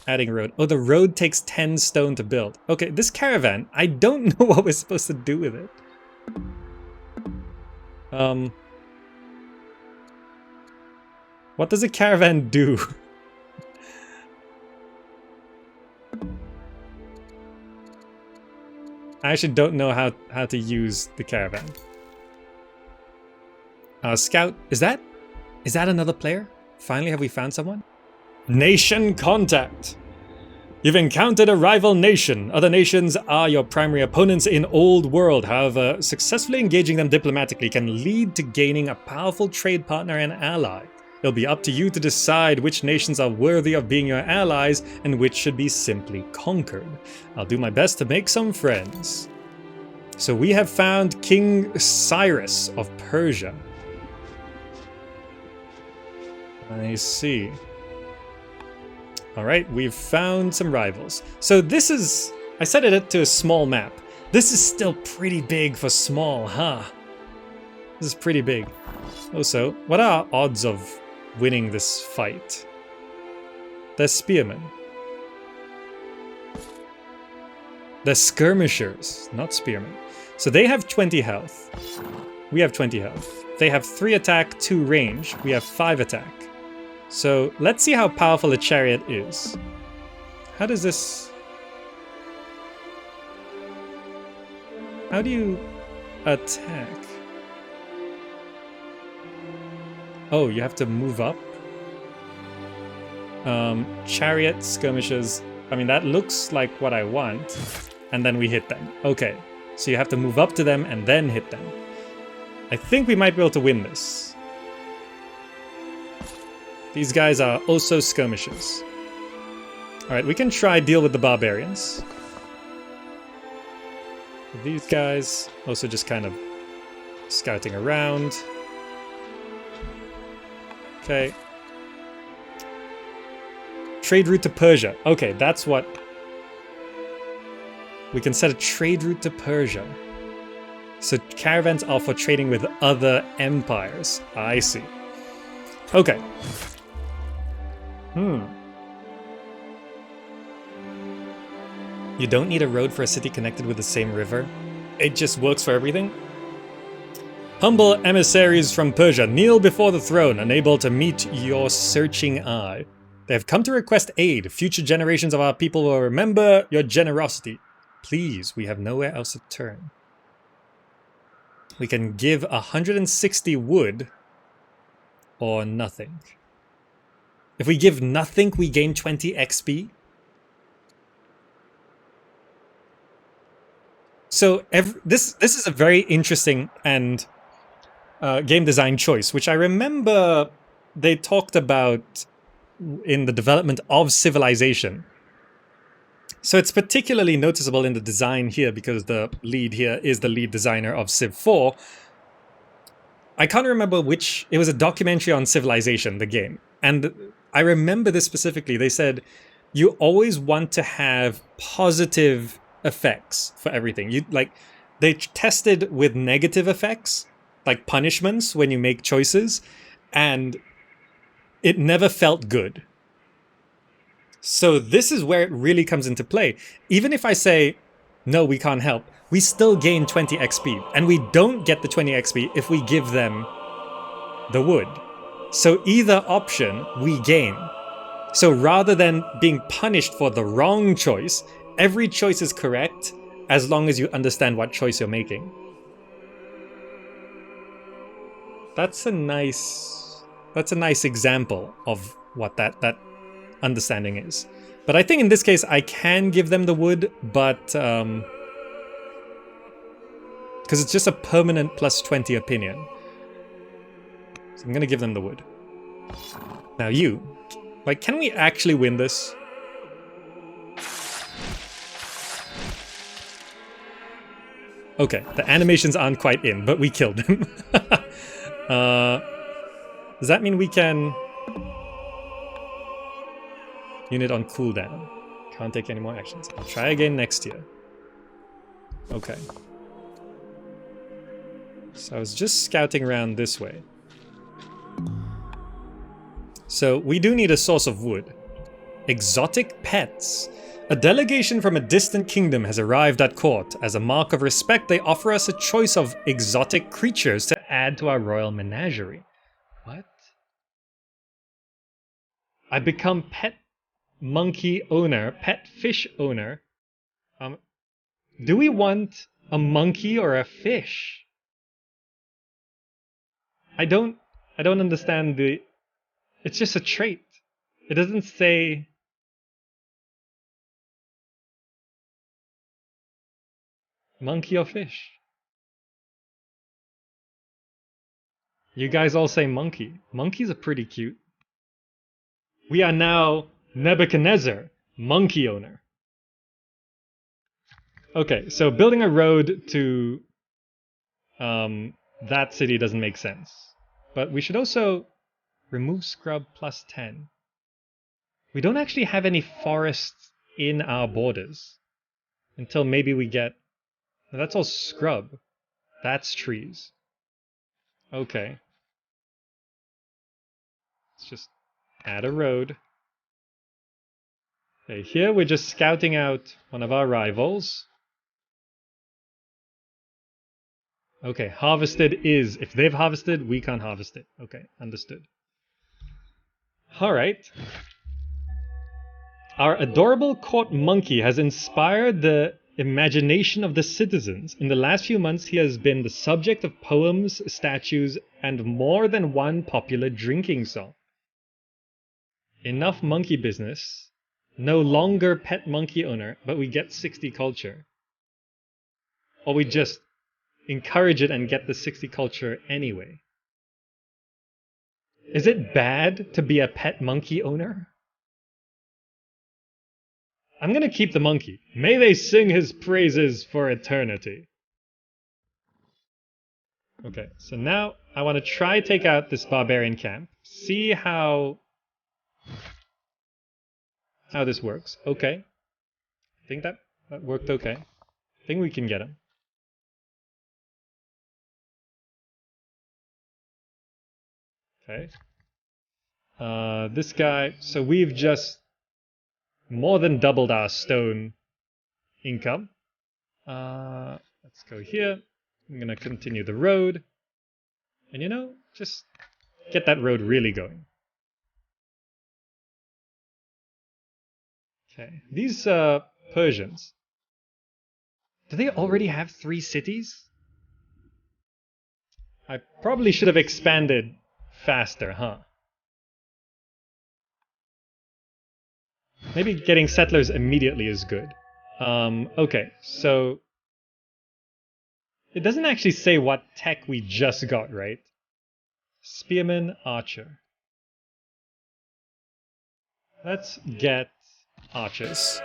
adding a road. Oh, the road takes 10 stone to build. Okay, this caravan, I don't know what we're supposed to do with it. What does a caravan do? I actually don't know how to use the caravan. Scout, is that another player? Finally, have we found someone? Nation contact! You've encountered a rival nation. Other nations are your primary opponents in Old World. However, successfully engaging them diplomatically can lead to gaining a powerful trade partner and ally. It'll be up to you to decide which nations are worthy of being your allies and which should be simply conquered. I'll do my best to make some friends. So we have found King Cyrus of Persia. I see. Alright, we've found some rivals. So this is... I set it to a small map. This is still pretty big for small, huh? This is pretty big. Also, what are our odds of winning this fight? They're spearmen. They're skirmishers, not spearmen. So they have 20 health. We have 20 health. They have 3 attack, 2 range. We have 5 attack. So let's see how powerful a chariot is. How does this... How do you attack? Oh, you have to move up? Chariot, skirmishers. I mean, that looks like what I want. And then we hit them. Okay. So you have to move up to them and then hit them. I think we might be able to win this. These guys are also skirmishers. Alright, we can try deal with the barbarians. These guys also just kind of scouting around. Okay. Trade route to Persia. Okay, that's what... We can set a trade route to Persia. So caravans are for trading with other empires. I see. Okay. You don't need a road for a city connected with the same river. It just works for everything. Humble emissaries from Persia kneel before the throne, unable to meet your searching eye. They have come to request aid. Future generations of our people will remember your generosity. Please, we have nowhere else to turn. We can give 160 wood or nothing. If we give nothing, we gain 20 XP. So this is a very interesting and game design choice, which I remember they talked about in the development of Civilization. So it's particularly noticeable in the design here because the lead here is the lead designer of Civ 4. I can't remember which... It was a documentary on Civilization, the game. And I remember this specifically. They said you always want to have positive effects for everything. They tested with negative effects, like punishments when you make choices, and it never felt good. So this is where it really comes into play. Even if I say, no, we can't help, we still gain 20 XP. And we don't get the 20 XP if we give them the wood. So either option, we gain. So rather than being punished for the wrong choice, every choice is correct as long as you understand what choice you're making. That's a nice example of what that understanding is. But I think in this case I can give them the wood, but because it's just a permanent plus 20 opinion. So I'm gonna give them the wood. Now you, can we actually win this? Okay, the animations aren't quite in, but we killed them. Does that mean we can... Unit on cooldown. Can't take any more actions. I'll try again next year. Okay. So I was just scouting around this way. So we do need a source of wood. Exotic pets. A delegation from a distant kingdom has arrived at court. As a mark of respect, they offer us a choice of exotic creatures to add to our royal menagerie. What? I become pet monkey owner, pet fish owner. Do we want a monkey or a fish? I don't understand the... It's just a trait. It doesn't say... Monkey or fish? You guys all say monkey. Monkeys are pretty cute. We are now Nebuchadnezzar, monkey owner. Okay, so building a road to that city doesn't make sense. But we should also remove scrub plus 10. We don't actually have any forests in our borders until maybe we get... Now that's all scrub. That's trees. Okay. Let's just add a road. Okay, here we're just scouting out one of our rivals. Okay, harvested is... If they've harvested, we can't harvest it. Okay, understood. Alright. Our adorable court monkey has inspired the imagination of the citizens. In the last few months, he has been the subject of poems, statues, and more than one popular drinking song. enough monkey business, no longer pet monkey owner, but we get 60 culture. Or we just encourage it and get the 60 culture anyway. Is it bad to be a pet monkey owner? I'm gonna keep the monkey. May they sing his praises for eternity. Okay, so now I want to try take out this barbarian camp. See how this works. Okay. I think that worked okay. I think we can get him. Okay. This guy, so we've just more than doubled our stone income. Let's go here. I'm gonna continue the road. And you know, just get that road really going. Okay, these Persians, do they already have 3 cities? I probably should have expanded faster, huh? Maybe getting settlers immediately is good. Okay, so it doesn't actually say what tech we just got, right? Spearman, archer. Let's get archers.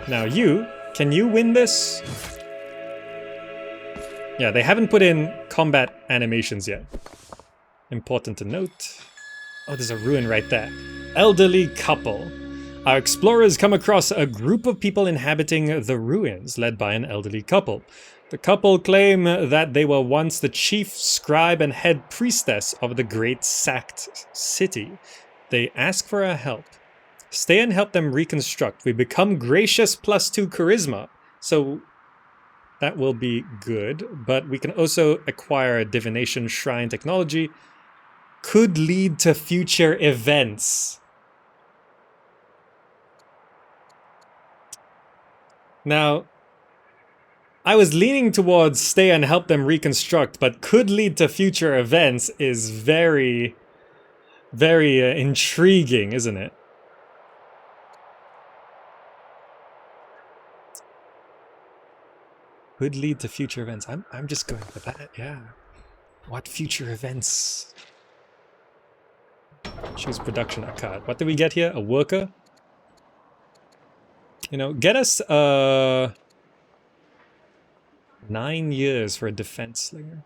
Now can you win this? Yeah, they haven't put in combat animations yet. Important to note. Oh, there's a ruin right there. Elderly couple. Our explorers come across a group of people inhabiting the ruins, led by an elderly couple. The couple claim that they were once the chief scribe and head priestess of the great sacked city. They ask for our help. Stay and help them reconstruct. We become gracious +2 charisma. So that will be good, but we can also acquire a divination shrine technology. Could lead to future events. Now, I was leaning towards stay and help them reconstruct, but could lead to future events is very, very intriguing, isn't it? Could lead to future events. I'm just going for that, yeah. What future events? Choose production card. What did we get here? A worker? You know, get us 9 years for a defense slinger.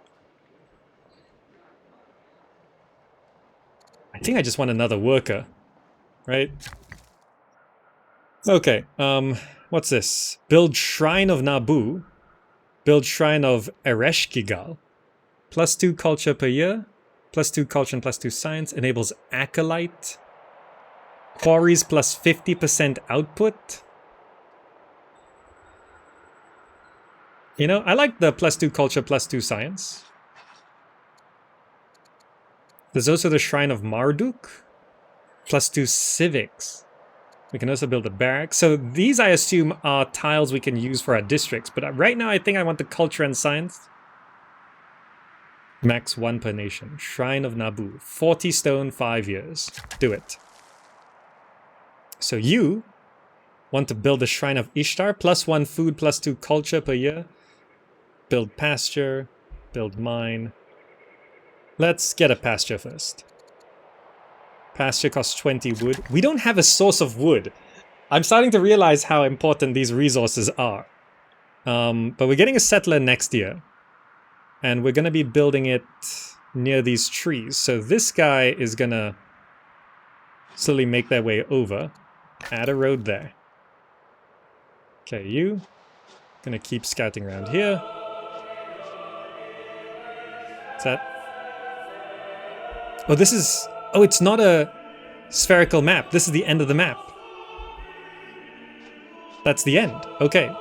I think I just want another worker, right? Okay, what's this? Build Shrine of Nabu. Build Shrine of Ereshkigal. +2 culture per year. +2 culture and +2 science. Enables Acolyte. Quarries +50% output. You know, I like the +2 culture, +2 science. There's also the Shrine of Marduk. +2 civics. We can also build a barrack. So these, I assume, are tiles we can use for our districts. But right now, I think I want the culture and science. Max 1 per nation. Shrine of Nabu. 40 stone, 5 years. Do it. So you want to build a Shrine of Ishtar. +1 food, +2 culture per year. Build pasture. Build mine. Let's get a pasture first. Pasture costs 20 wood. We don't have a source of wood. I'm starting to realize how important these resources are. But we're getting a settler next year. And we're going to be building it near these trees. So this guy is going to slowly make their way over. Add a road there. Okay, you. Going to keep scouting around here. What's that? Oh, this is... Oh, it's not a spherical map. This is the end of the map. That's the end. Okay.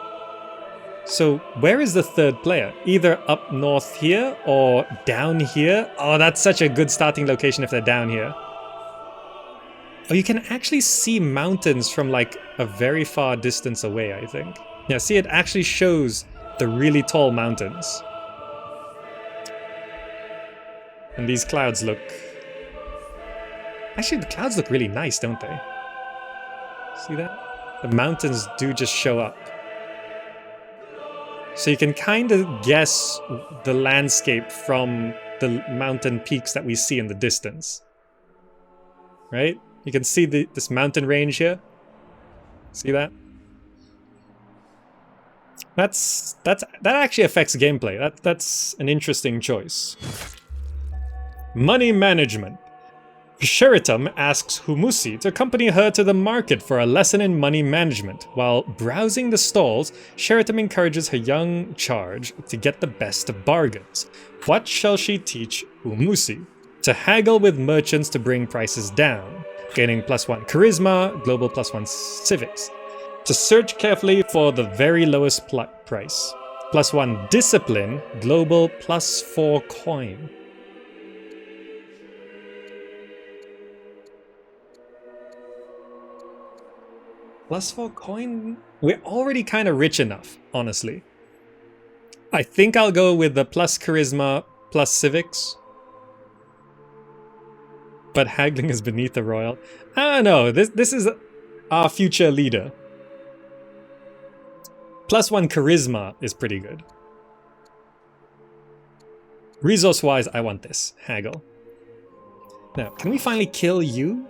So, where is the third player? Either up north here or down here? Oh, that's such a good starting location if they're down here. Oh, you can actually see mountains from like a very far distance away, I think. Yeah, see, it actually shows the really tall mountains. And these clouds look Actually, the clouds look really nice, don't they? See that? The mountains do just show up. So you can kind of guess the landscape from the mountain peaks that we see in the distance. Right? You can see this mountain range here. See that? That actually affects gameplay. That's an interesting choice. Money management. Sheratum asks Humusi to accompany her to the market for a lesson in money management. While browsing the stalls, Sheratum encourages her young charge to get the best of bargains. What shall she teach Humusi? To haggle with merchants to bring prices down, gaining +1 charisma, global +1 civics. To search carefully for the very lowest price. +1 discipline, global +4 coin. +4 coin? We're already kind of rich enough, honestly. I think I'll go with the plus charisma, plus civics. But haggling is beneath the royal. I don't know, this is our future leader. +1 charisma is pretty good. Resource-wise, I want this. Haggle. Now, can we finally kill you?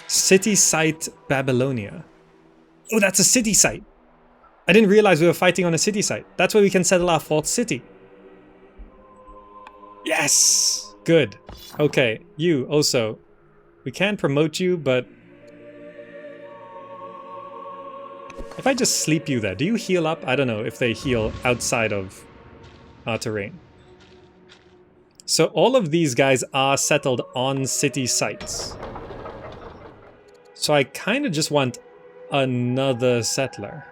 City site Babylonia. Oh, that's a city site. I didn't realize we were fighting on a city site. That's where we can settle our 4th city. Yes! Good. Okay, you also. We can promote you, but... if I just sleep you there, do you heal up? I don't know if they heal outside of our terrain. So all of these guys are settled on city sites. So I kind of just want another settler.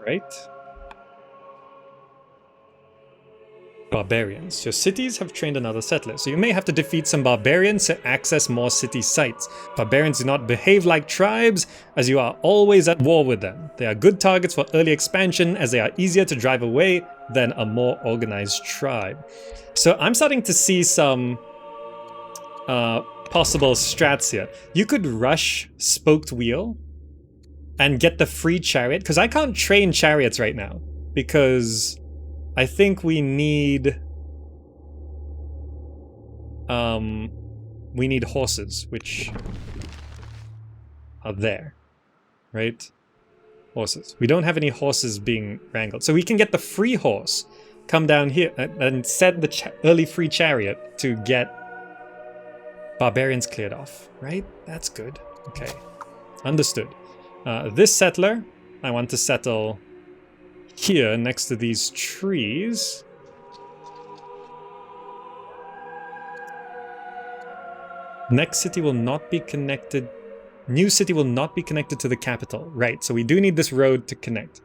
Right? Barbarians. Your cities have trained another settler, so you may have to defeat some barbarians to access more city sites. Barbarians do not behave like tribes, as you are always at war with them. They are good targets for early expansion, as they are easier to drive away than a more organized tribe. So I'm starting to see some possible strats here. You could rush Spoked Wheel and get the free chariot, because I can't train chariots right now, because I think we need horses, which are there, right? Horses. We don't have any horses being wrangled, so we can get the free horse, come down here and set the early free chariot to get barbarians cleared off, right? That's good. Okay, understood. This settler, I want to settle here next to these trees. Next city will not be connected. New city will not be connected to the capital. Right, so we do need this road to connect.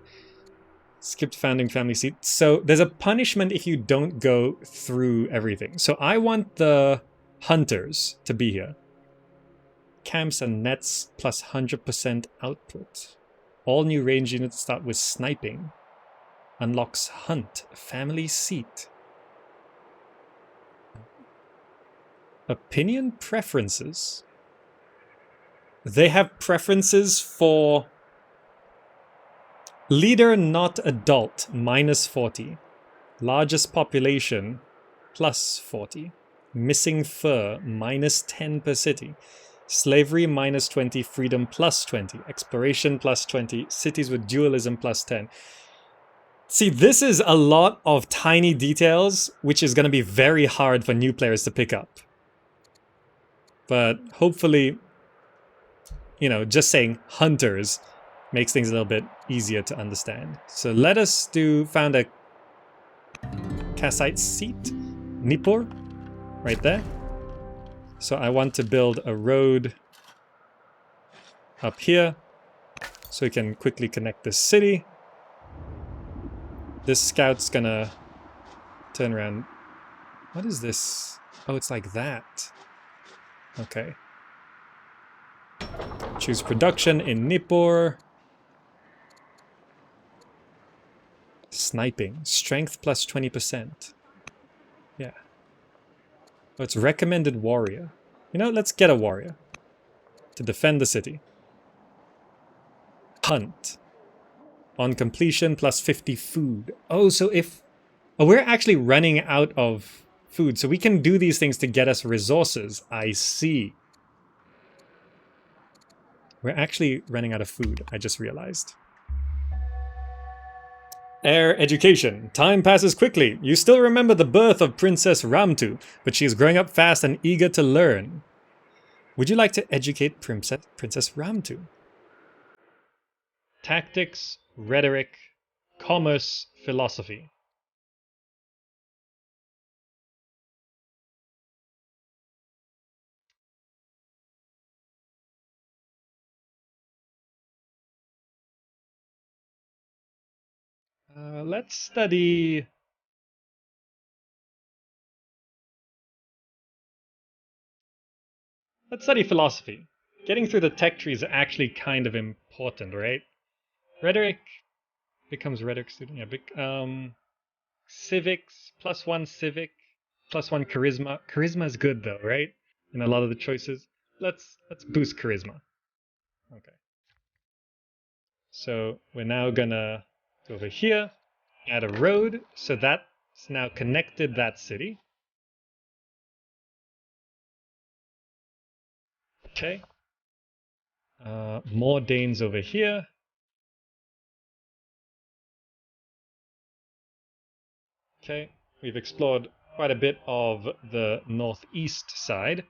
Skipped founding family seat. So there's a punishment if you don't go through everything. So I want the hunters to be here. Camps and nets plus 100% output. All new range units start with sniping. Unlocks hunt, family seat. Opinion preferences. They have preferences for leader not adult, -40. Largest population, +40. Missing fur, -10 per city. Slavery, -20. Freedom, +20. Exploration, +20. Cities with dualism, +10. See, this is a lot of tiny details, which is going to be very hard for new players to pick up. But hopefully, you know, just saying hunters makes things a little bit easier to understand. So let us found a Kassite seat, Nippur, right there. So I want to build a road up here so we can quickly connect this city. This scout's gonna turn around. What is this? Oh, it's like that. Okay. Choose production in Nippur. Sniping. Strength plus 20%. Yeah. Oh, it's recommended warrior. You know, let's get a warrior to defend the city. Hunt. On completion, plus 50 food. Oh, so if... Oh, we're actually running out of food, so we can do these things to get us resources. I see. We're actually running out of food, I just realized. Heir education. Time passes quickly. You still remember the birth of Princess Ramtu, but she is growing up fast and eager to learn. Would you like to educate Princess Ramtu? Tactics, rhetoric, commerce, philosophy. Let's study... Let's study philosophy. Getting through the tech tree is actually kind of important, right? Rhetoric becomes rhetoric student. Yeah, civics, +1 civic, +1 charisma. Charisma is good though, right? In a lot of the choices. Let's boost charisma. Okay. So we're now gonna go over here, add a road, so that's now connected that city. Okay. More Danes over here. Okay. We've explored quite a bit of the northeast side.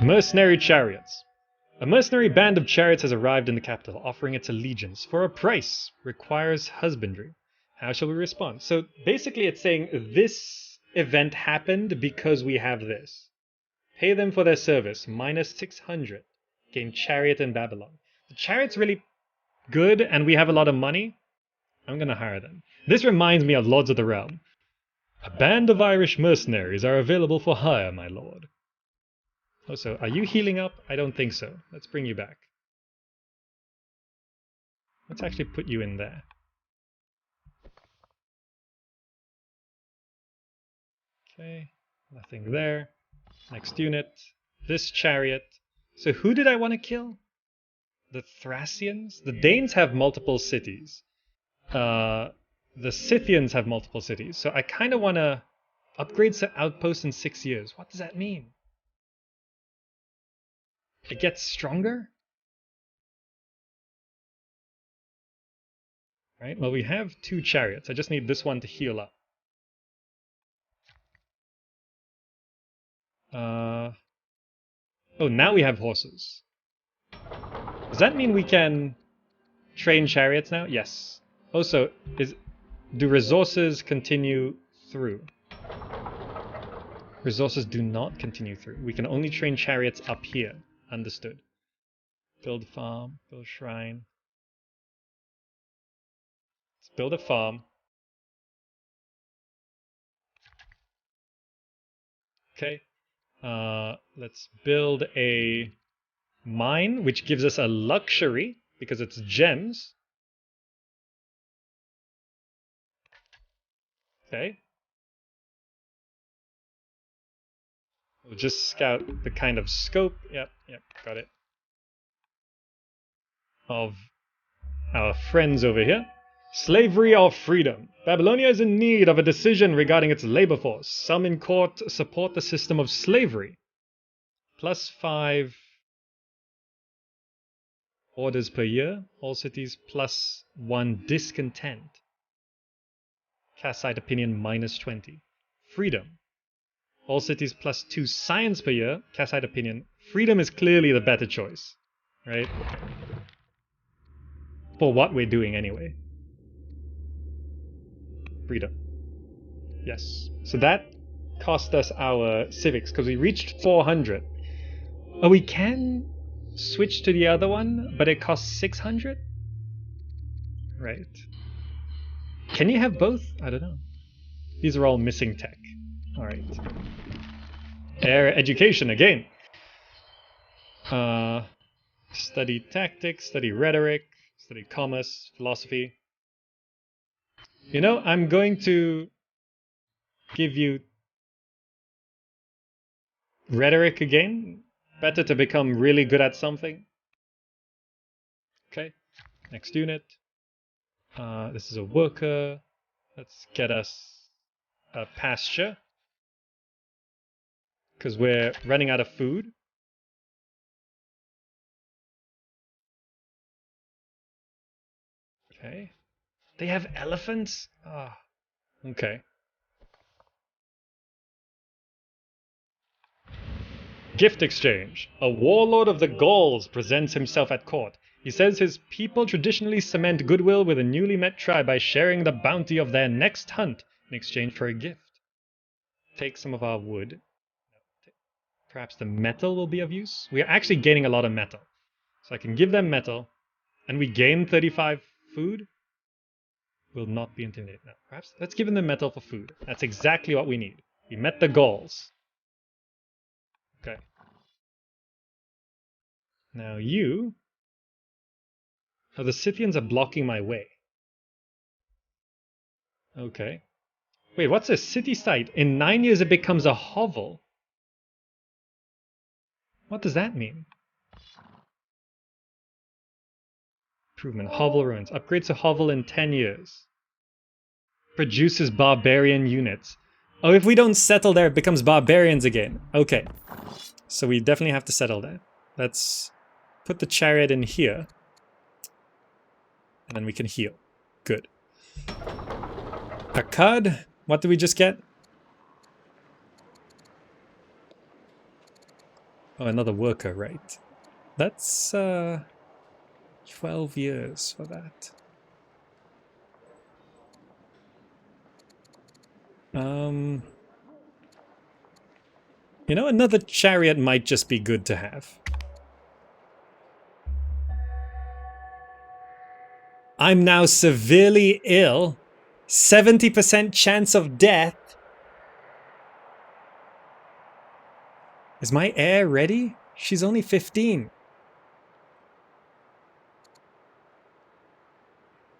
Mercenary chariots. A mercenary band of chariots has arrived in the capital, offering its allegiance for a price. Requires husbandry. How shall we respond? So basically it's saying this event happened because we have this. Pay them for their service, -600. Gain chariot in Babylon. The chariot's really good and we have a lot of money. I'm gonna hire them. This reminds me of Lords of the Realm. A band of Irish mercenaries are available for hire, my lord. Oh, so are you healing up? I don't think so. Let's bring you back. Let's actually put you in there. Okay, nothing there. Next unit. This chariot. So who did I want to kill? The Thracians? The Danes have multiple cities. The Scythians have multiple cities. So I kind of want to upgrade some outposts in 6 years. What does that mean? It gets stronger? Right, well we have 2 chariots. I just need this one to heal up. Oh, now we have horses. Does that mean we can train chariots now? Yes. Also, do resources continue through? Resources do not continue through. We can only train chariots up here. Understood. Build farm, build shrine. Let's build a farm. Okay. Let's build a mine, which gives us a luxury because it's gems. Okay. We'll just scout the kind of scope. Yep, got it. Of our friends over here. Slavery or freedom? Babylonia is in need of a decision regarding its labor force. Some in court support the system of slavery. +5 orders per year. All cities +1 discontent. Cast side opinion -20. Freedom. All cities +2 science per year. Cast side opinion. Freedom is clearly the better choice, right? For what we're doing anyway. Freedom. Yes. So that cost us our civics because we reached 400. Oh, we can switch to the other one, but it costs 600? Right. Can you have both? I don't know. These are all missing tech. Alright. Air education again. Study tactics, study rhetoric, study commerce, philosophy. You know, I'm going to give you rhetoric again. Better to become really good at something. Okay, next unit. This is a worker. Let's get us a pasture. Because we're running out of food. Okay. They have elephants? Ah, okay. Gift exchange. A warlord of the Gauls presents himself at court. He says his people traditionally cement goodwill with a newly met tribe by sharing the bounty of their next hunt in exchange for a gift. Take some of our wood. Perhaps the metal will be of use. We are actually gaining a lot of metal. So I can give them metal, and we gain 35 food. Will not be intimidated. No, perhaps let's give them the metal for food. That's exactly what we need. We met the Gauls. Okay. Now you... Oh, the Scythians are blocking my way. Okay. Wait, what's a city site? In 9 years it becomes a hovel. What does that mean? Improvement. Hovel ruins. Upgrades to hovel in 10 years. Produces barbarian units. Oh, if we don't settle there, it becomes barbarians again. Okay. So we definitely have to settle there. Let's put the chariot in here. And then we can heal. Good. Akkad? What did we just get? Oh, another worker, right. That's 12 years for that. You know, another chariot might just be good to have. I'm now severely ill. 70% chance of death. Is my heir ready? She's only 15.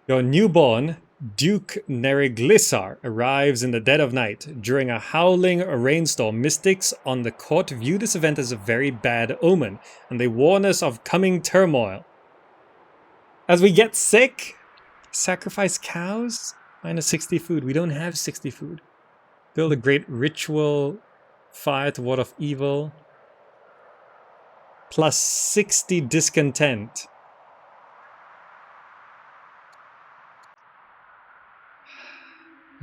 Your newborn, Duke Neriglissar, arrives in the dead of night. During a howling rainstorm, mystics on the court view this event as a very bad omen, and they warn us of coming turmoil. As we get sick, sacrifice cows? Minus 60 food. We don't have 60 food. Build a great ritual, fire to ward off evil. Plus 60 discontent.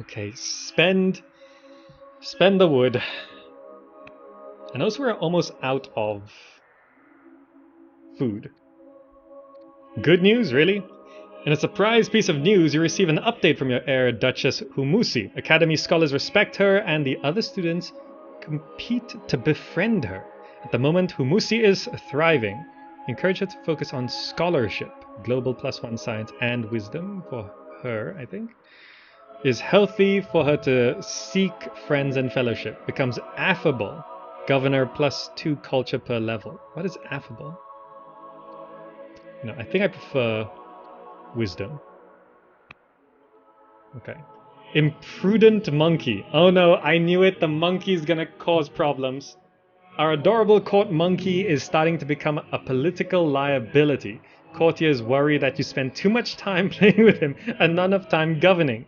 Okay, spend the wood. And also we're almost out of food. Good news, really? In a surprise piece of news, you receive an update from your heir, Duchess Humusi. Academy scholars respect her, and the other students compete to befriend her. At the moment, Humusi is thriving. Encourage her to focus on scholarship, global +1 science and wisdom for her, I think. Is healthy for her to seek friends and fellowship. Becomes affable. Governor +2 culture per level. What is affable? No, I think I prefer wisdom. Okay. Imprudent monkey. Oh no, I knew it. The monkey's gonna cause problems. Our adorable court monkey is starting to become a political liability. Courtiers worry that you spend too much time playing with him and not enough time governing.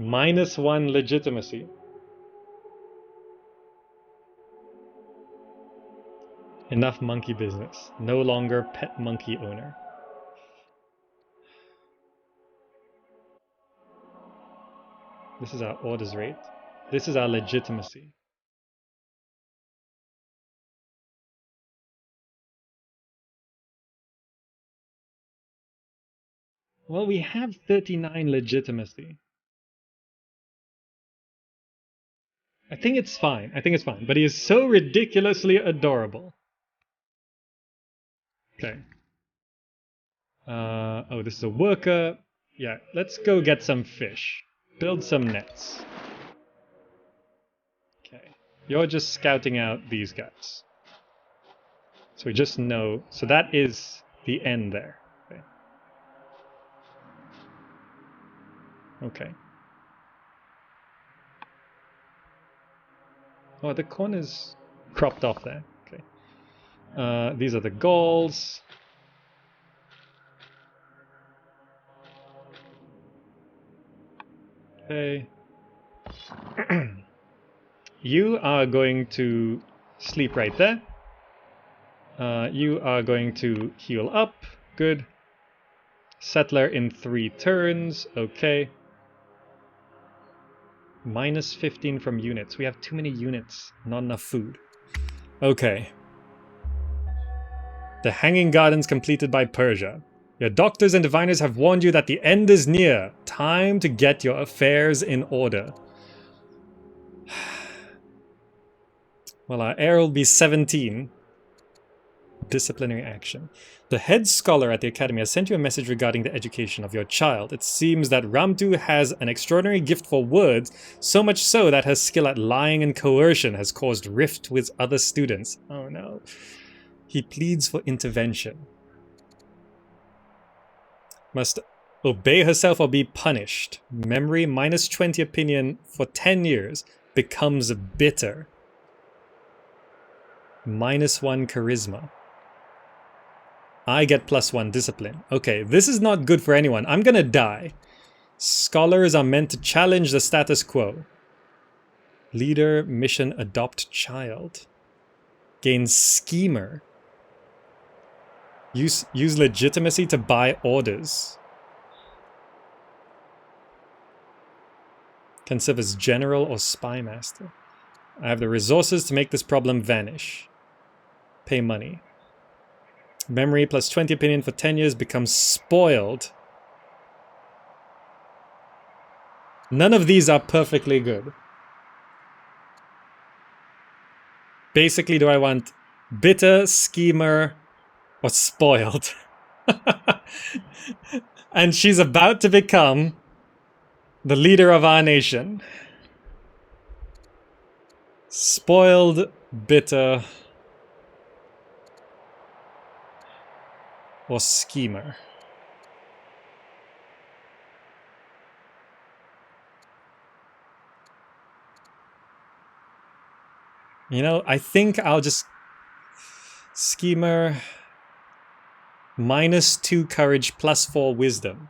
-1 legitimacy. Enough monkey business. No longer pet monkey owner. This is our orders rate. This is our legitimacy. Well, we have 39 legitimacy. I think it's fine. But he is so ridiculously adorable. Okay. Oh, this is a worker. Yeah, let's go get some fish. Build some nets. Okay. You're just scouting out these guys. So we just know. So that is the end there. Okay. Okay. Oh, the corner's cropped off there. Okay. These are the goals. Okay. You are going to sleep right there. You are going to heal up. Good. Settler in 3 turns. Okay. Minus 15 from units. We have too many units. Not enough food. Okay. The Hanging Gardens completed by Persia. Your doctors and diviners have warned you that the end is near. Time to get your affairs in order. Well, our heir will be 17. Disciplinary action. The head scholar at the academy has sent you a message regarding the education of your child. It seems that Ramtu has an extraordinary gift for words, so much so that her skill at lying and coercion has caused rift with other students. Oh no. He pleads for intervention. Must obey herself or be punished. Memory minus 20 opinion for 10 years. Becomes bitter. Minus 1 charisma. I get plus 1 discipline. Okay, this is not good for anyone. I'm gonna die. Scholars are meant to challenge the status quo. Leader, mission, adopt child. Gain schemer. Use legitimacy to buy orders. Can serve as general or spy master. I have the resources to make this problem vanish. Pay money. Memory plus 20 opinion for 10 years becomes spoiled. None of these are perfectly good. Basically, do I want bitter, schemer, or spoiled? And she's about to become the leader of our nation. Spoiled, bitter, or schemer. You know, I think I'll just... Schemer... minus 2 courage, plus 4 wisdom.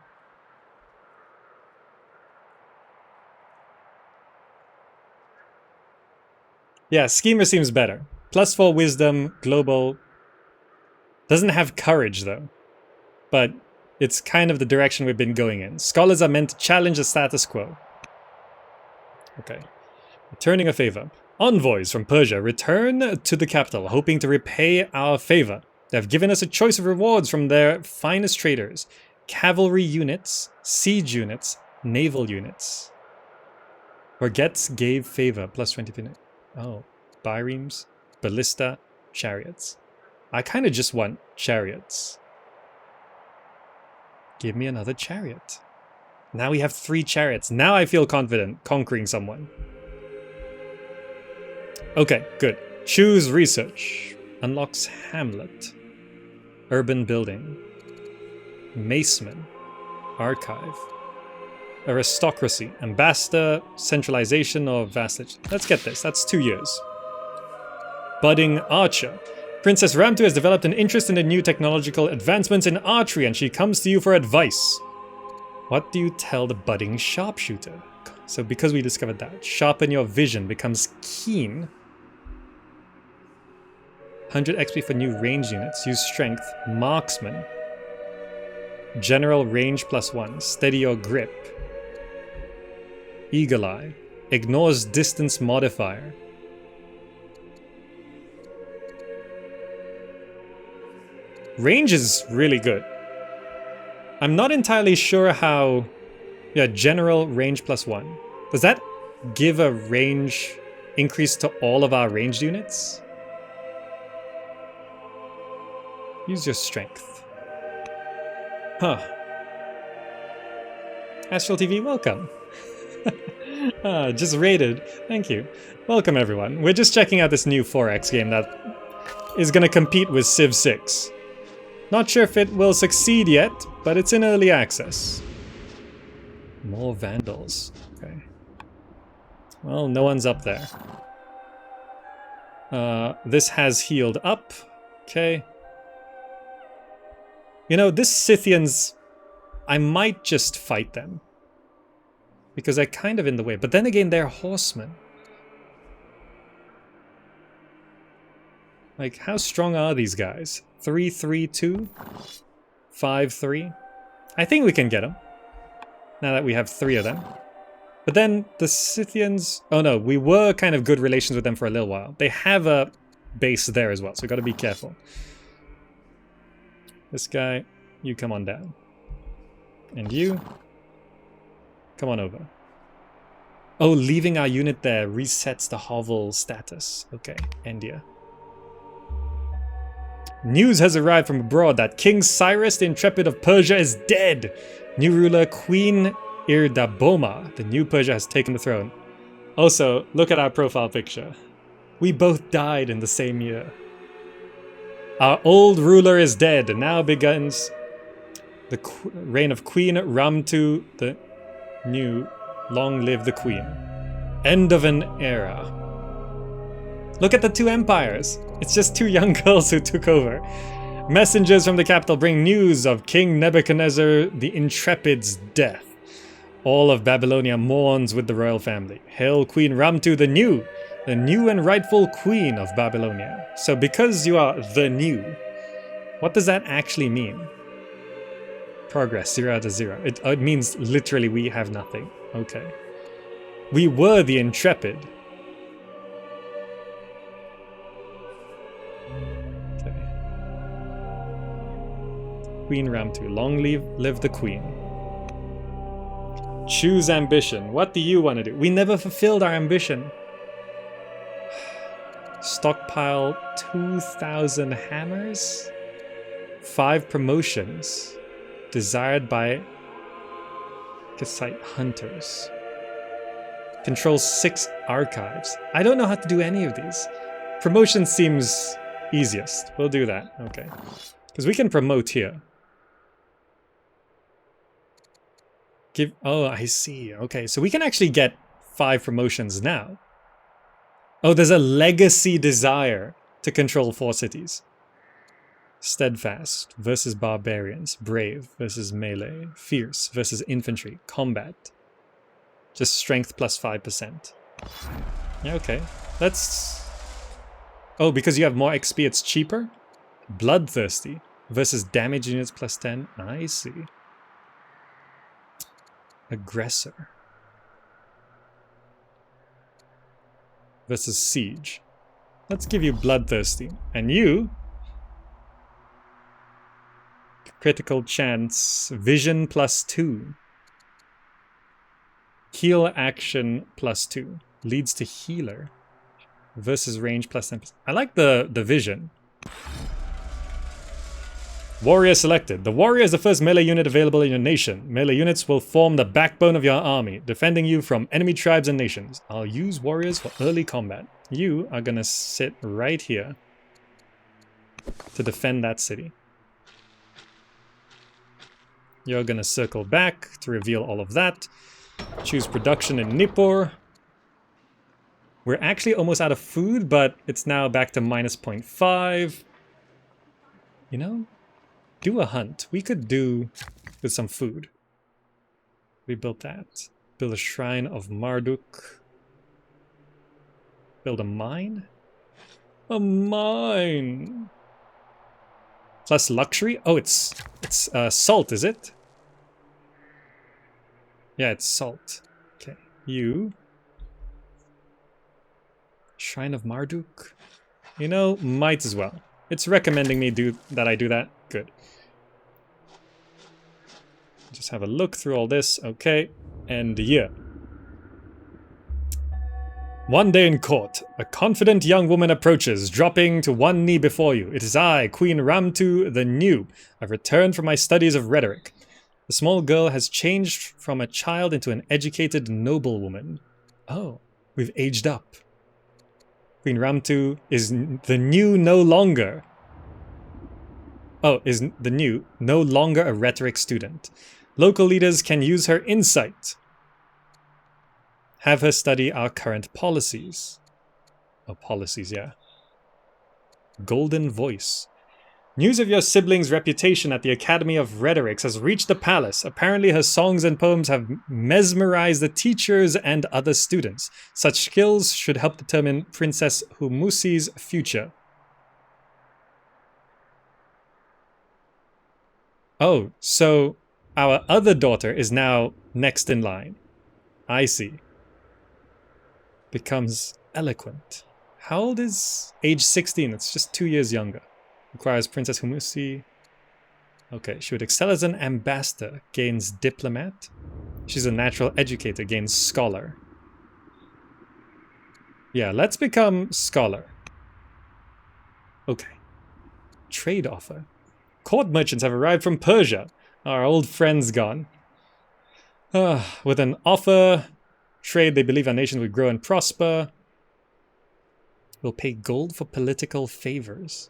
Yeah, schemer seems better. Plus 4 wisdom, global... Doesn't have courage, though. But it's kind of the direction we've been going in. Scholars are meant to challenge the status quo. Okay. Returning a favor. Envoys from Persia return to the capital, hoping to repay our favor. They have given us a choice of rewards from their finest traders. Cavalry units, siege units, naval units. Forgets gave favor, plus 20. Oh. Biremes, ballista, chariots. I kind of just want chariots. Give me another chariot. Now we have 3 chariots. Now I feel confident conquering someone. Okay, good. Choose research. Unlocks hamlet. Urban building. Maceman. Archive. Aristocracy. Ambassador. Centralization or vassalage. Let's get this. That's 2 years. Budding archer. Princess Ramtu has developed an interest in the new technological advancements in archery and she comes to you for advice. What do you tell the budding sharpshooter? So because we discovered that, sharpen your vision becomes keen. 100 XP for new range units. Use strength. Marksman. General range plus 1. Steady your grip. Eagle eye. Ignores distance modifier. Range is really good. I'm not entirely sure how... Yeah, general range plus 1. Does that give a range increase to all of our ranged units? Use your strength. Huh. Astral TV, welcome. Just raided. Thank you. Welcome, everyone. We're just checking out this new 4X game that is going to compete with Civ 6. Not sure if it will succeed yet, but it's in early access. More vandals. Okay. Well, no one's up there. This has healed up. Okay. You know, this Scythians, I might just fight them. Because they're kind of in the way. But then again, they're horsemen. Like, how strong are these guys? 3-3-2? 5-3? I think we can get them. Now that we have 3 of them. But then the Scythians... Oh no, we were kind of good relations with them for a little while. They have a base there as well, so gotta be careful. This guy, you come on down. And you, come on over. Oh, leaving our unit there resets the hovel status. Okay, India. News has arrived from abroad that King Cyrus the Intrepid of Persia is dead. New ruler Queen Irdaboma, the new Persia, has taken the throne. Also, look at our profile picture. We both died in the same year. Our old ruler is dead, and now begins the reign of Queen Ramtu the New. Long live the Queen. End of an era. Look at the 2 empires. It's just 2 young girls who took over. Messengers from the capital bring news of King Nebuchadnezzar the Intrepid's death. All of Babylonia mourns with the royal family. Hail Queen Ramtu the new and rightful queen of Babylonia. So because you are the new, what does that actually mean? Progress 0 out of 0. It means literally we have nothing. Okay. We were the Intrepid. Okay. Queen Ramtu. Long live the queen. Choose ambition. What do you want to do? We never fulfilled our ambition. Stockpile 2,000 hammers. 5 promotions. Desired by Kassite hunters. Control 6 archives. I don't know how to do any of these. Promotion seems easiest. We'll do that. Okay. Because we can promote here. Oh, I see. Okay, so we can actually get 5 promotions now. Oh, there's a legacy desire to control 4 cities. Steadfast versus barbarians. Brave versus melee. Fierce versus infantry. Combat. Just strength plus 5%. Yeah, okay. Let's... Oh, because you have more XP, it's cheaper? Bloodthirsty versus damage units plus 10. I see. Aggressor versus siege. Let's give you bloodthirsty. And you... Critical chance. Vision plus 2. Heal action plus 2. Leads to healer. Versus range plus 10%. I like the vision. Warrior selected. The warrior is the first melee unit available in your nation. Melee units will form the backbone of your army, defending you from enemy tribes and nations. I'll use warriors for early combat. You are gonna sit right here to defend that city. You're gonna circle back to reveal all of that. Choose production in Nippur. We're actually almost out of food, but it's now back to minus 0.5. You know, do a hunt. We could do with some food. We built that. Build a shrine of Marduk. Build a mine? A mine! Plus luxury? Oh, it's salt, is it? Yeah, it's salt. Okay, you. Shrine of Marduk. You know, might as well. It's recommending me that I do that. Good. Just have a look through all this. Okay, and yeah. One day in court, a confident young woman approaches, dropping to one knee before you. It is I, Queen Ramtu the New. I've returned from my studies of rhetoric. The small girl has changed from a child into an educated noblewoman. Oh, we've aged up. Queen Ramtu is the new no longer. Oh, is the new no longer a rhetoric student. Local leaders can use her insight. Have her study our current policies. Oh, policies, yeah. Golden voice. News of your sibling's reputation at the Academy of Rhetorics has reached the palace. Apparently her songs and poems have mesmerized the teachers and other students. Such skills should help determine Princess Humusi's future. Oh, so our other daughter is now next in line. I see. Becomes eloquent. How old is age 16? It's just 2 years younger. Requires Princess Humusi. Okay, she would excel as an ambassador. Gains diplomat. She's a natural educator. Gains scholar. Yeah, let's become scholar. Okay. Trade offer. Court merchants have arrived from Persia. Our old friends gone. With an offer, trade, they believe our nation would grow and prosper. We'll pay gold for political favors.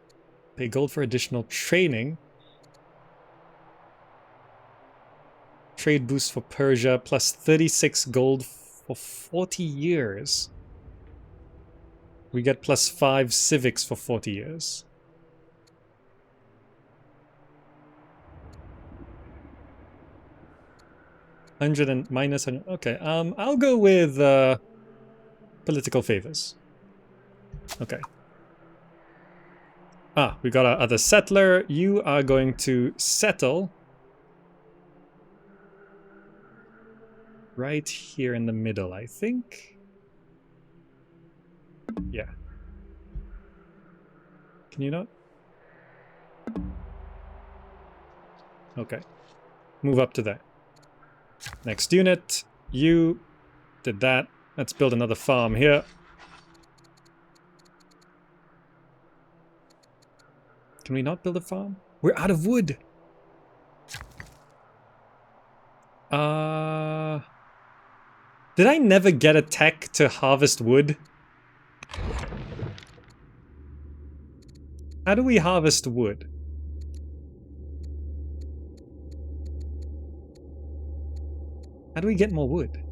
Pay gold for additional training. Trade boost for Persia, plus 36 gold for 40 years. We get plus 5 civics for 40 years. $100 and minus 100. Okay, I'll go with political favors. Okay. We got our other settler. You are going to settle right here in the middle, I think. Yeah. Can you not? Okay. Move up to there. Next unit. You did that. Let's build another farm here. Can we not build a farm? We're out of wood. Did I never get a tech to harvest wood? How do we harvest wood? How do we get more wood?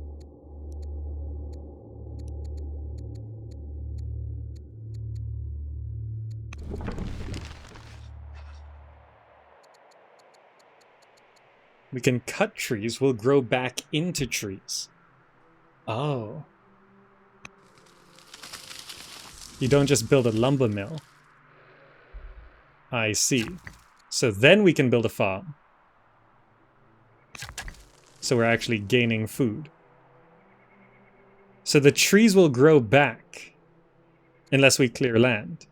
We can cut trees, we'll grow back into trees. Oh. You don't just build a lumber mill. I see. So then we can build a farm. So we're actually gaining food. So the trees will grow back unless we clear land.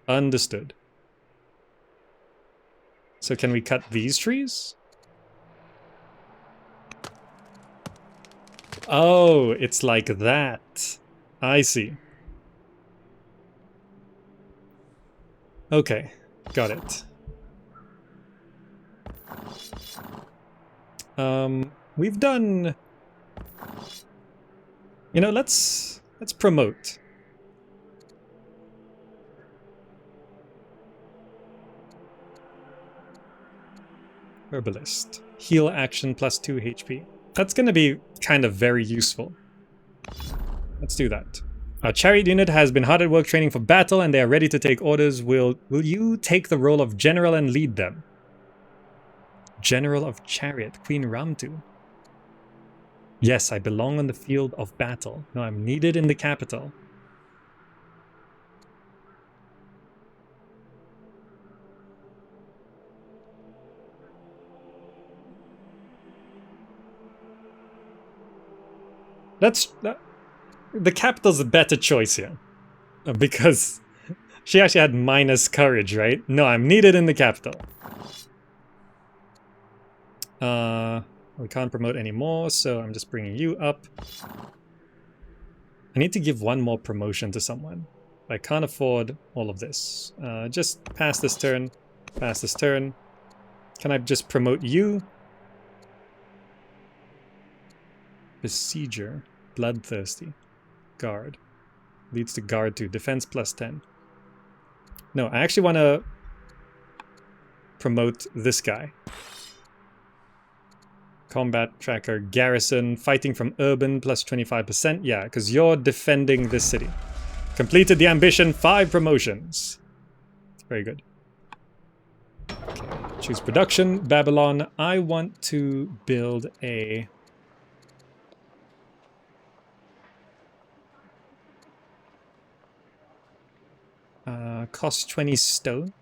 Understood. So can we cut these trees? Oh, it's like that. I see. Okay, got it. We've done... You know, let's promote. Herbalist. Heal action plus 2 HP. That's gonna be kind of very useful. Let's do that. Our chariot unit has been hard at work training for battle and they are ready to take orders. Will you take the role of general and lead them? General of Chariot, Queen Ramtu. Yes, I belong on the field of battle. No, I'm needed in the capital. The capital's a better choice here. Because she actually had minus courage, right? No, I'm needed in the capital. We can't promote anymore, so I'm just bringing you up. I need to give one more promotion to someone. I can't afford all of this. Just pass this turn. Pass this turn. Can I just promote you? Besieger. Bloodthirsty. Guard. Leads to guard 2. Defense plus 10. No, I actually want to promote this guy. Combat tracker, garrison, fighting from urban plus 25%. Yeah, because you're defending this city. Completed the ambition, 5 promotions. Very good. Okay. Choose production, Babylon. I want to build a... cost 20 stone.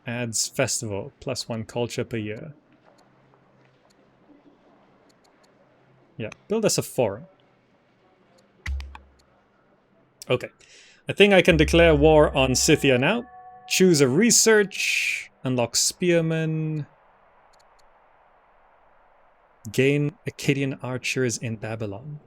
Adds festival, plus 1 culture per year. Yeah, build us a forum. Okay. I think I can declare war on Scythia now. Choose a research. Unlock spearmen. Gain Akkadian archers in Babylon.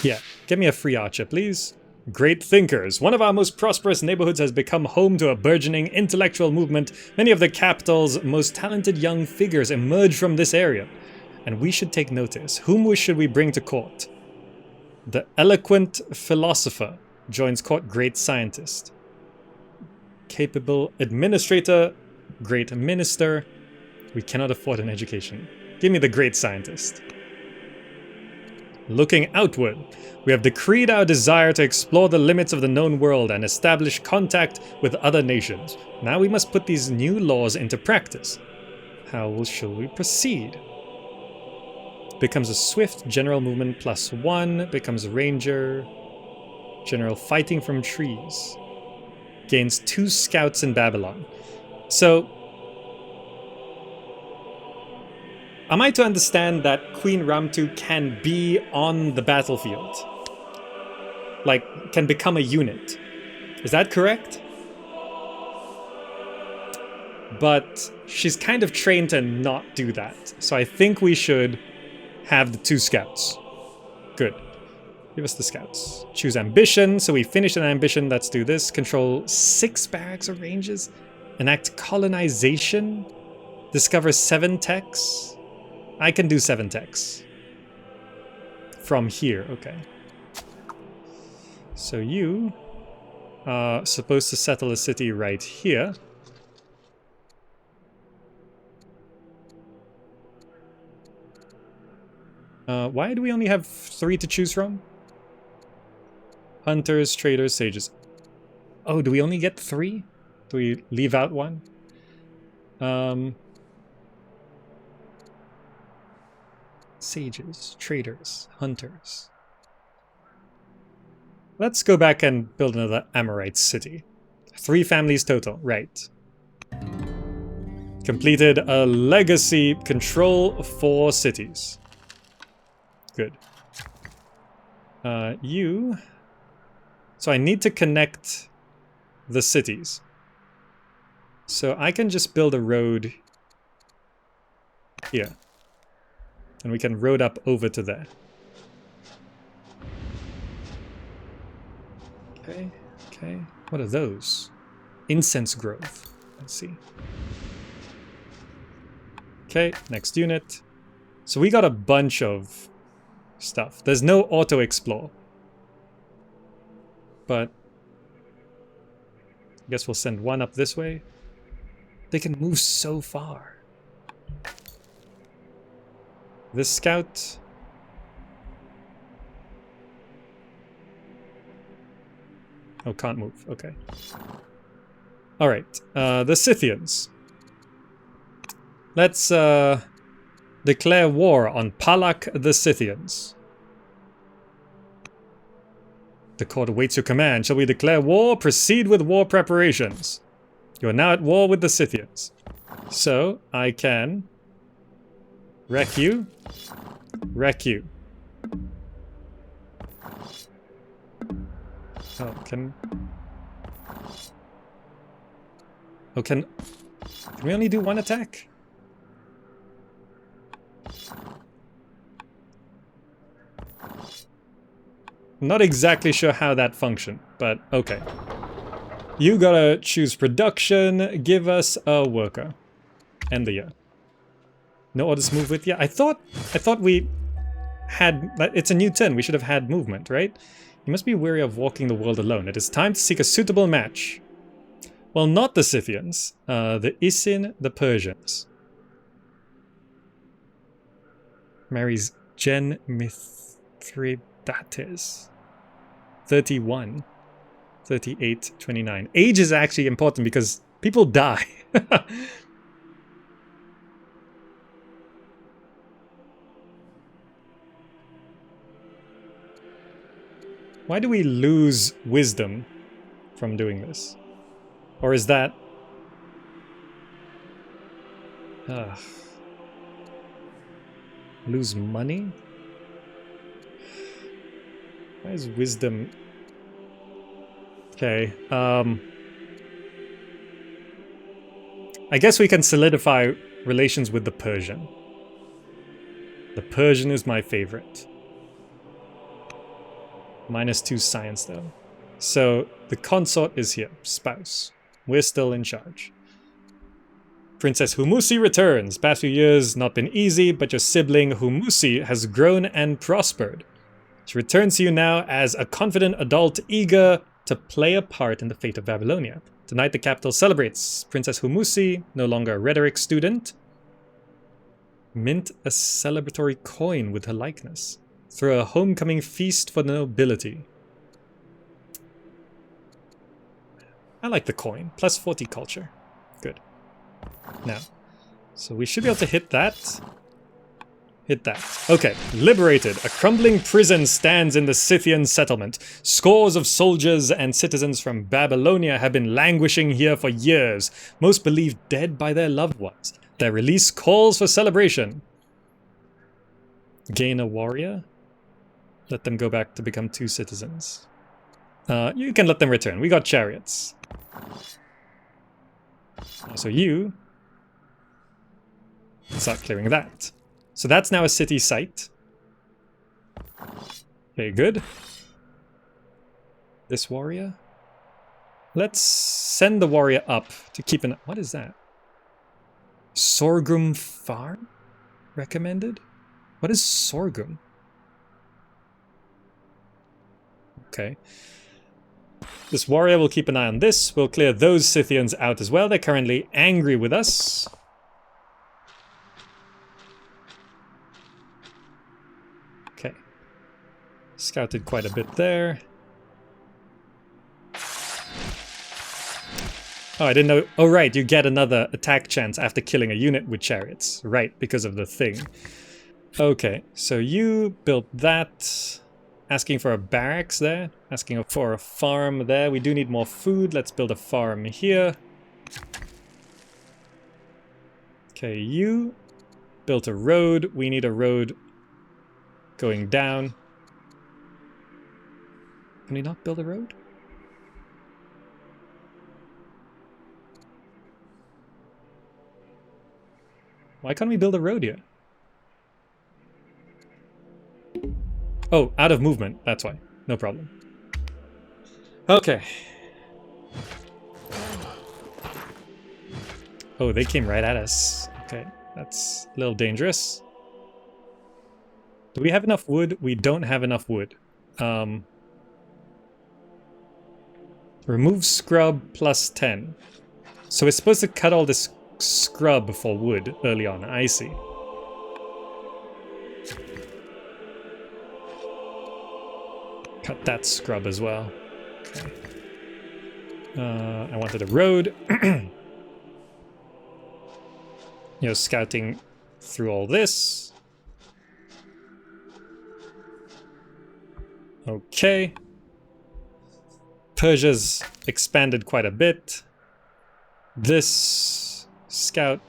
Yeah, give me a free archer, please. Great thinkers. One of our most prosperous neighborhoods has become home to a burgeoning intellectual movement. Many of the capital's most talented young figures emerge from this area. And we should take notice. Whom should we bring to court? The eloquent philosopher joins court, great scientist. Capable administrator, great minister. We cannot afford an education. Give me the great scientist. Looking outward, we have decreed our desire to explore the limits of the known world and establish contact with other nations. Now we must put these new laws into practice. How shall we proceed? Becomes a swift general movement plus 1. Becomes a ranger. General fighting from trees. Gains 2 scouts in Babylon. So, am I to understand that Queen Ramtu can be on the battlefield? Like, can become a unit. Is that correct? But she's kind of trained to not do that. So I think we should have the 2 scouts. Good. Give us the scouts. Choose ambition. So we finished an ambition. Let's do this. Control 6 barracks or ranges. Enact colonization. Discover 7 techs. I can do 7 techs. From here, okay. So you are supposed to settle a city right here. Why do we only have 3 to choose from? Hunters, traders, sages. Oh, do we only get 3? Do we leave out 1? Sages, traders, hunters. Let's go back and build another Amorite city. 3 families total, right. Completed a legacy, control 4 cities. Good. You... So I need to connect the cities. So I can just build a road here. And we can road up over to there. Okay, okay. What are those? Incense grove. Let's see. Okay, next unit. So we got a bunch of stuff. There's no auto-explore. But I guess we'll send 1 up this way. They can move so far. This scout. Oh, can't move. Okay. Alright. The Scythians. Let's declare war on Palak the Scythians. The court awaits your command. Shall we declare war? Proceed with war preparations. You are now at war with the Scythians. So, I can wreck you. Wreck you. Oh, can we only do 1 attack? Not exactly sure how that functioned, but okay. You gotta choose production, give us a worker. End the year. No orders move with you. I thought we had, it's a new turn, we should have had movement, right? You must be weary of walking the world alone. It is time to seek a suitable match. Well, not the Scythians, the Isin, the Persians. marries Gen Mithridates. 31. 38, 29. Age is actually important because people die. Why do we lose wisdom from doing this? Or is that... lose money? Why is wisdom... Okay, I guess we can solidify relations with the Persian. The Persian is my favorite. -2 science though. So the consort is here, spouse. We're still in charge. Princess Humusi returns. Past few years not been easy, but your sibling Humusi has grown and prospered. She returns to you now as a confident adult eager to play a part in the fate of Babylonia. Tonight the capital celebrates. Princess Humusi, no longer a rhetoric student. Mint a celebratory coin with her likeness. Throw a homecoming feast for the nobility. I like the coin. Plus 40 culture. Good. Now, so we should be able to hit that. Hit that. Okay, liberated. A crumbling prison stands in the Scythian settlement. Scores of soldiers and citizens from Babylonia have been languishing here for years, most believed dead by their loved ones. Their release calls for celebration. Gain a warrior? Let them go back to become 2 citizens. You can let them return. We got chariots. So you... start clearing that. So that's now a city site. Okay, good. This warrior? Let's send the warrior up to keep an... What is that? Sorghum farm? Recommended? What is sorghum? Okay. This warrior will keep an eye on this. We'll clear those Scythians out as well. They're currently angry with us. Okay. Scouted quite a bit there. Oh, I didn't know. Oh, right. You get another attack chance after killing a unit with chariots. Right, because of the thing. Okay, so you built that. Asking for a barracks there. Asking for a farm there. We do need more food. Let's build a farm here. Okay, you built a road. We need a road going down. Can we not build a road? Why can't we build a road here? Oh, out of movement. That's why. No problem. Okay. Oh, they came right at us. Okay, that's a little dangerous. Do we have enough wood? We don't have enough wood. Remove scrub plus 10. So we're supposed to cut all this scrub for wood early on. I see. Cut that scrub as well. Okay. I wanted a road. You know, scouting through all this. Okay. Persia's expanded quite a bit. This scout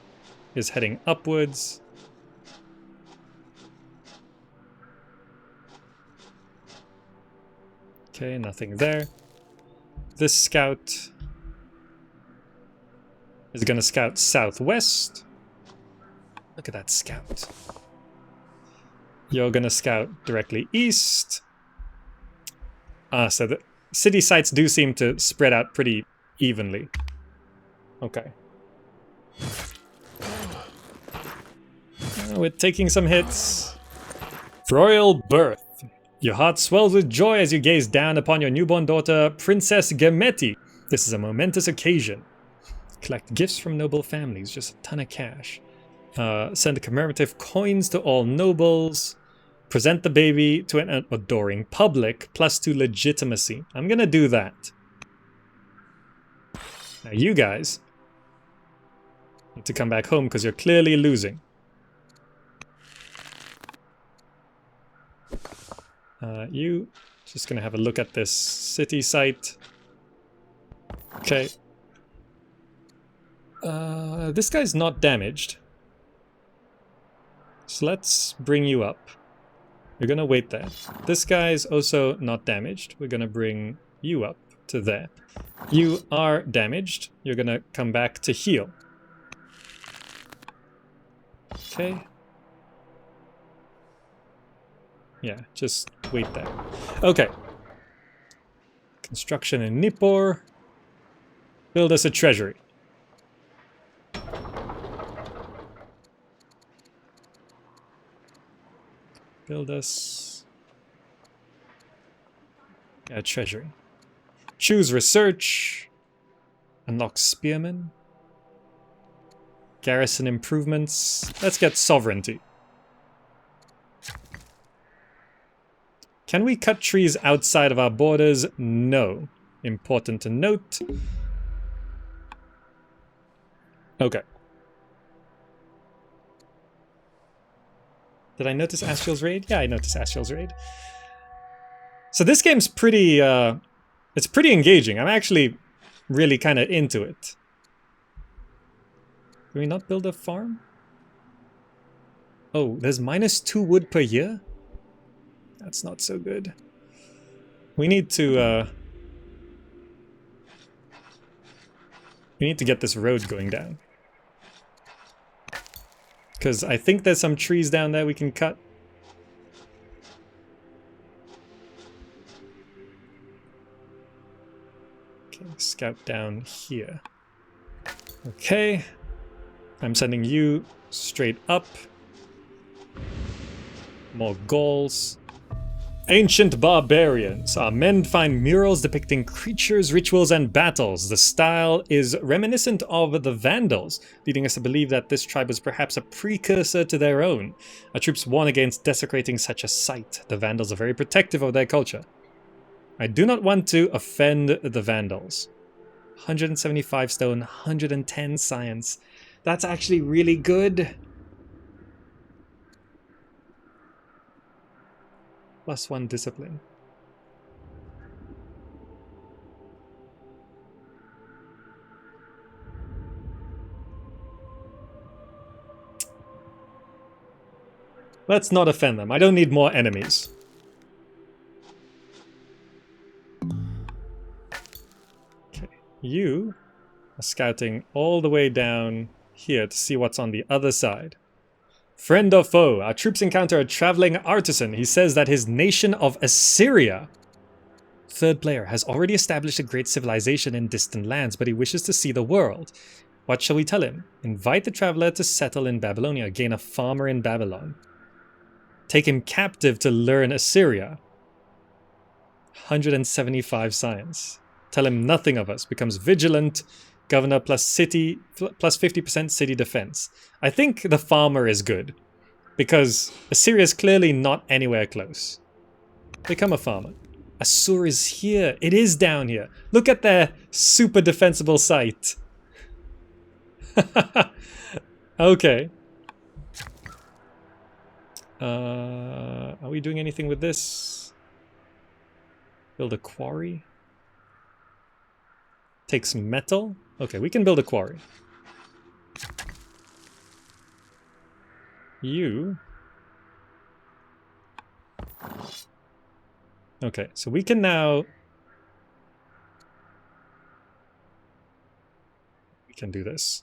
is heading upwards. Okay, nothing there. This scout is going to scout southwest. Look at that scout. You're going to scout directly east. So the city sites do seem to spread out pretty evenly. Okay. We're taking some hits. Royal birth. Your heart swells with joy as you gaze down upon your newborn daughter, Princess Gemeti. This is a momentous occasion. Collect gifts from noble families, just a ton of cash. Send commemorative coins to all nobles. Present the baby to an adoring public. +2 legitimacy. I'm gonna do that. Now you guys need to come back home because you're clearly losing. You just gonna have a look at this city site. Okay. This guy's not damaged. So let's bring you up. We're gonna wait there. This guy's also not damaged. We're gonna bring you up to there. You are damaged. You're gonna come back to heal. Okay. Yeah, just wait there. Okay. Construction in Nippur. Build us a treasury. Build us a treasury. Choose research. Unlock spearmen. Garrison improvements. Let's get sovereignty. Can we cut trees outside of our borders? No. Important to note. Okay. Did I notice Astriel's raid? Yeah, I noticed Astriel's raid. So this game's pretty, it's pretty engaging. I'm actually really kind of into it. Can we not build a farm? Oh, there's -2 wood per year? That's not so good. We need to get this road going down. Because I think there's some trees down there we can cut. Okay, scout down here. Okay. I'm sending you straight up. More Gauls. Ancient barbarians. Our men find murals depicting creatures, rituals, and battles. The style is reminiscent of the Vandals, leading us to believe that this tribe was perhaps a precursor to their own. Our troops warn against desecrating such a site. The Vandals are very protective of their culture. I do not want to offend the Vandals. 175 stone, 110 science. That's actually really good. +1 discipline. Let's not offend them. I don't need more enemies. Okay, you are scouting all the way down here to see what's on the other side. Friend or foe, our troops encounter a traveling artisan. He says that his nation of Assyria, third player, has already established a great civilization in distant lands, but he wishes to see the world. What shall we tell him? Invite the traveler to settle in Babylonia, gain a farmer in Babylon. Take him captive to learn Assyria. 175 science. Tell him nothing of us, becomes vigilant, governor plus 50% city defense. I think the farmer is good, because Assyria is clearly not anywhere close. Become a farmer. Assur is here. It is down here. Look at their super defensible site. Okay. Are we doing anything with this? Build a quarry. Takes metal. Okay, we can build a quarry. You. Okay, so we can now... We can do this.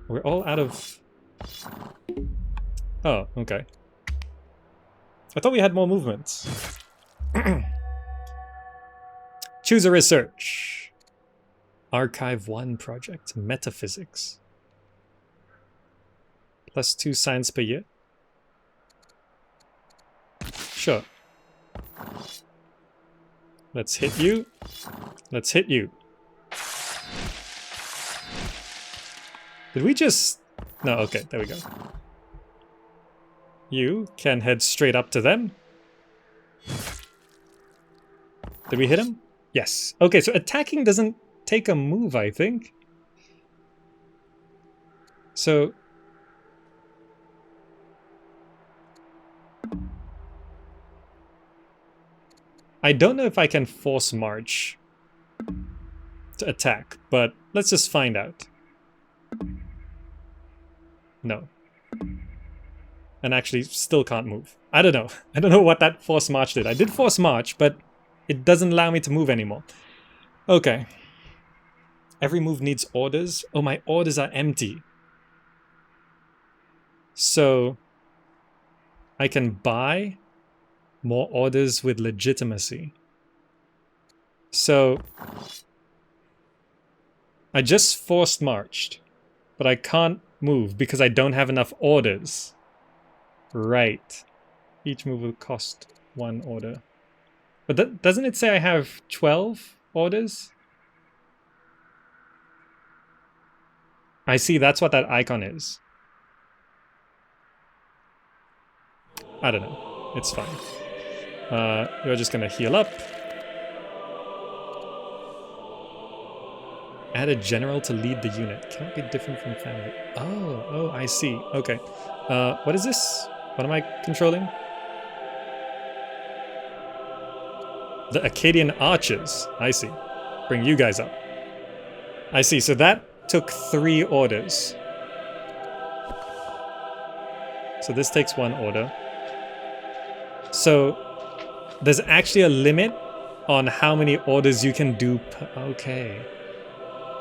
We're all out of... Oh, okay. I thought we had more movements. Choose a research. Archive 1 project. Metaphysics. +2 science per year. Sure. Let's hit you. Let's hit you. Did we just... No, okay, there we go. You can head straight up to them. Did we hit him? Yes. Okay, so attacking doesn't take a move, I think. So... I don't know if I can force march to attack, but let's just find out. No. And actually still can't move. I don't know. I don't know what that force march did. I did force march, but it doesn't allow me to move anymore. Okay. Every move needs orders. Oh, my orders are empty. So I can buy more orders with legitimacy. So I just forced marched, but I can't move because I don't have enough orders. Right. Each move will cost 1 order. But doesn't it say I have 12 orders? I see, that's what that icon is. I don't know. It's fine. You're just gonna heal up. Add a general to lead the unit. Cannot be different from family. Oh, I see. Okay. What is this? What am I controlling? The Akkadian archers. I see. Bring you guys up. I see. So that took 3 orders. So this takes 1 order. So there's actually a limit on how many orders you can do per... Okay.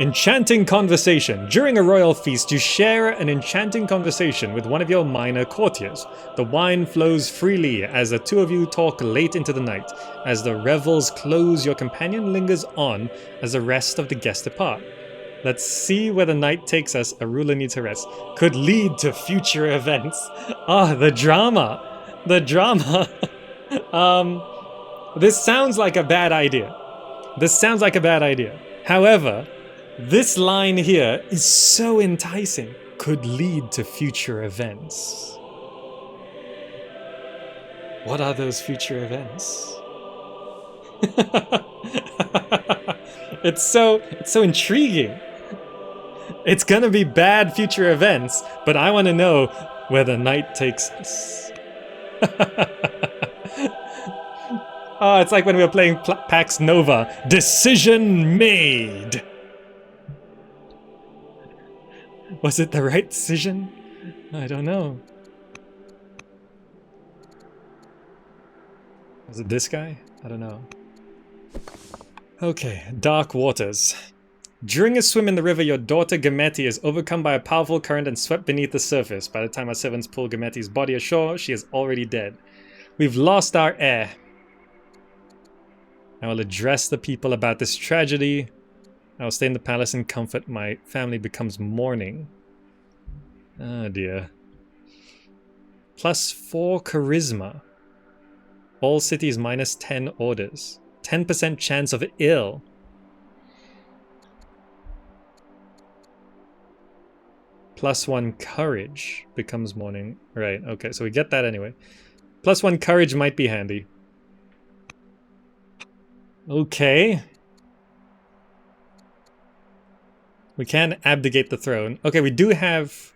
Enchanting conversation. During a royal feast, you share an enchanting conversation with one of your minor courtiers. The wine flows freely as the 2 of you talk late into the night. As the revels close, your companion lingers on as the rest of the guests depart. Let's see where the night takes us. A ruler needs a rest. Could lead to future events. Ah, the drama. The drama. This sounds like a bad idea. This sounds like a bad idea. However, this line here is so enticing. Could lead to future events. What are those future events? It's so intriguing. It's gonna be bad future events, but I want to know where the night takes us. Oh, it's like when we were playing PAX Nova. Decision made. Was it the right decision? I don't know. Was it this guy? I don't know. Okay, dark waters. During a swim in the river, your daughter Gameti is overcome by a powerful current and swept beneath the surface. By the time our servants pull Gameti's body ashore, she is already dead. We've lost our heir. I will address the people about this tragedy. I will stay in the palace in comfort. My family becomes mourning. Oh dear. +4 charisma. All cities minus 10 orders. 10% chance of ill. +1 courage becomes mourning. Right, okay, so we get that anyway. +1 courage might be handy. Okay. We can abdicate the throne. Okay, we do have...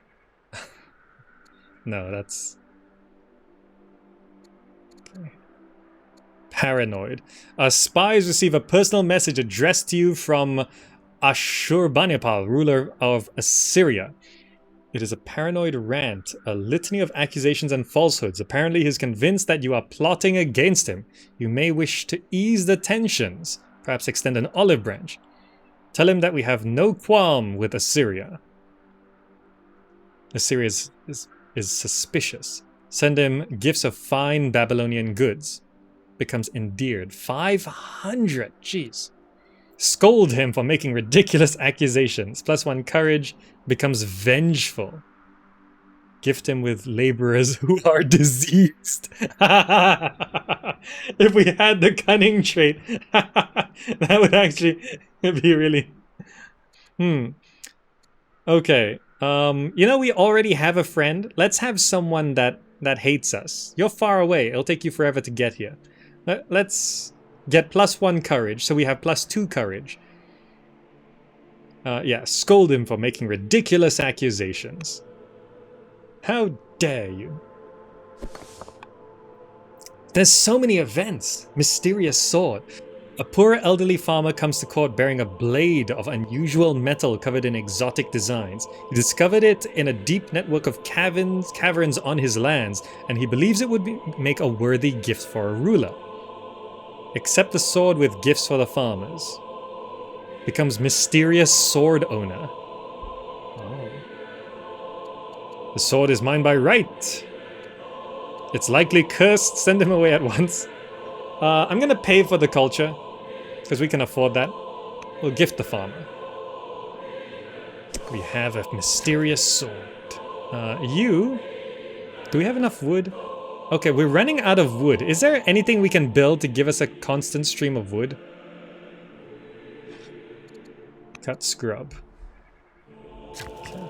No, that's... Okay. Paranoid. Spies receive a personal message addressed to you from Ashurbanipal, ruler of Assyria. It is a paranoid rant, a litany of accusations and falsehoods. Apparently he's convinced that you are plotting against him. You may wish to ease the tensions, perhaps extend an olive branch. Tell him that we have no qualm with Assyria. Assyria is suspicious. Send him gifts of fine Babylonian goods. Becomes endeared. 500! Jeez. Scold him for making ridiculous accusations. +1 courage. Becomes vengeful. Gift him with laborers who are diseased. If we had the cunning trait, that would actually be really... Okay. You know, we already have a friend. Let's have someone that hates us. You're far away. It'll take you forever to get here. Let's get +1 courage, so we have +2 courage. Yeah, scold him for making ridiculous accusations. How dare you? There's so many events. Mysterious sword. A poor elderly farmer comes to court bearing a blade of unusual metal covered in exotic designs. He discovered it in a deep network of caverns on his lands, and he believes it would make a worthy gift for a ruler. Accept the sword with gifts for the farmers. Becomes mysterious sword owner. Oh. The sword is mine by right. It's likely cursed. Send him away at once. I'm gonna pay for the culture, because we can afford that. We'll gift the farmer. We have a mysterious sword. Do we have enough wood? Okay, we're running out of wood. Is there anything we can build to give us a constant stream of wood? Cut scrub. Okay.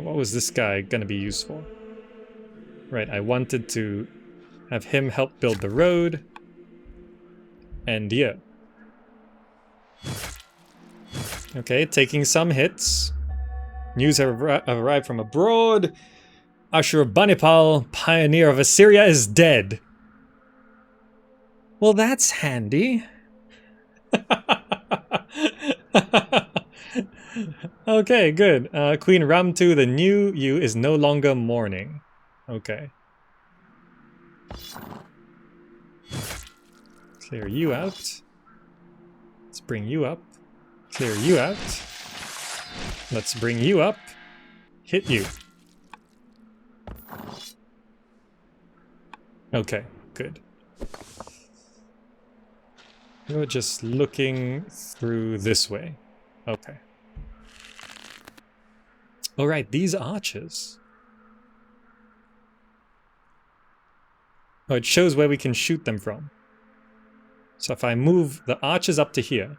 What was this guy gonna be used for? Right, I wanted to have him help build the road. And yeah. Okay, taking some hits. News have arrived from abroad. Ashurbanipal, pioneer of Assyria, is dead. Well, that's handy. Okay, good. Queen Ramtu, the new you, is no longer mourning. Okay. Clear you out. Let's bring you up. Clear you out. Let's bring you up. Hit you. Okay, good. You're just looking through this way. Okay. Alright, these archers. Oh, it shows where we can shoot them from. So if I move the archers up to here,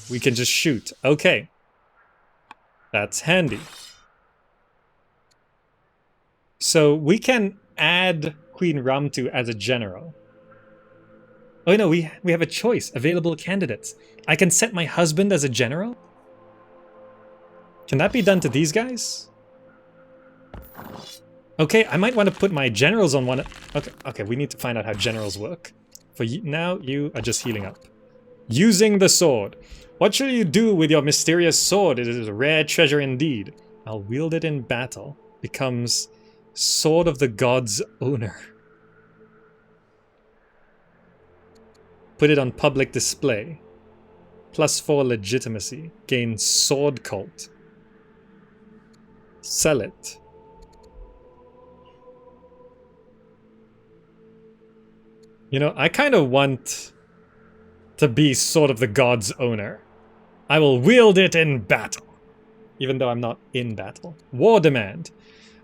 we can just shoot. Okay. That's handy. So we can add Queen Ramtu as a general. Oh no, we have a choice. Available candidates. I can set my husband as a general? Can that be done to these guys? Okay, I might want to put my generals on one. Okay, we need to find out how generals work. For you, now, you are just healing up. Using the sword. What shall you do with your mysterious sword? It is a rare treasure indeed. I'll wield it in battle. Becomes Sword of the Gods owner. Put it on public display. +4 legitimacy. Gain sword cult. Sell it. You know, I kind of want to be Sword of the Gods owner. I will wield it in battle. Even though I'm not in battle. War demand.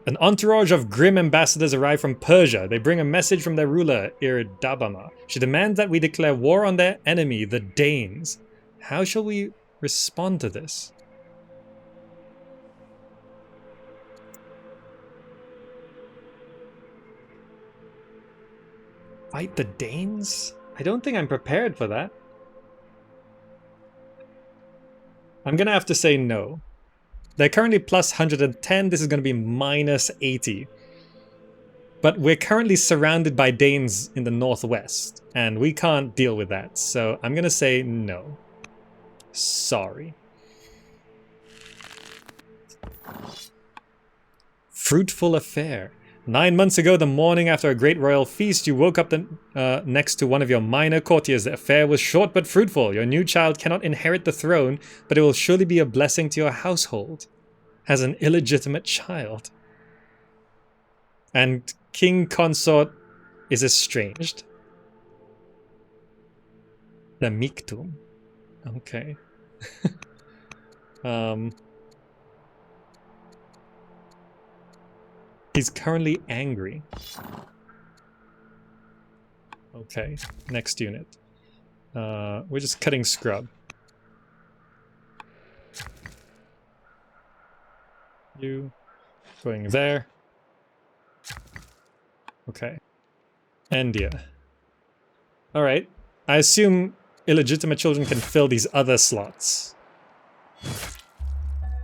An entourage of grim ambassadors arrive from Persia. They bring a message from their ruler, Irdabama. She demands that we declare war on their enemy, the Danes. How shall we respond to this? Fight the Danes? I don't think I'm prepared for that. I'm gonna have to say no. They're currently +110, this is gonna be -80. But we're currently surrounded by Danes in the northwest, and we can't deal with that, so I'm gonna say no. Sorry. Fruitful affair. 9 months ago, the morning after a great royal feast, you woke up next to one of your minor courtiers. The affair was short but fruitful. Your new child cannot inherit the throne, but it will surely be a blessing to your household. Has an illegitimate child. And king consort is estranged. The Miktum. Okay. He's currently angry. Okay, next unit. We're just cutting scrub. You going there. Okay. India. Alright. I assume illegitimate children can fill these other slots.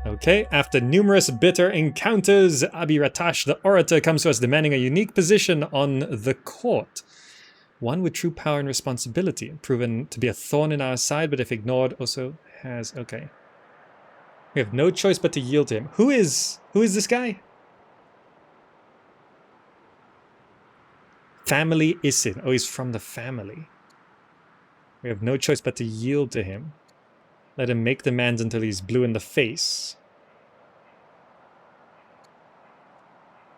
Okay, after numerous bitter encounters, Abiratash the Orator comes to us demanding a unique position on the court. One with true power and responsibility, proven to be a thorn in our side, but if ignored also has... Okay. We have no choice but to yield to him. Who is this guy? Family Isin. Oh, he's from the family. We have no choice but to yield to him. Let him make demands until he's blue in the face.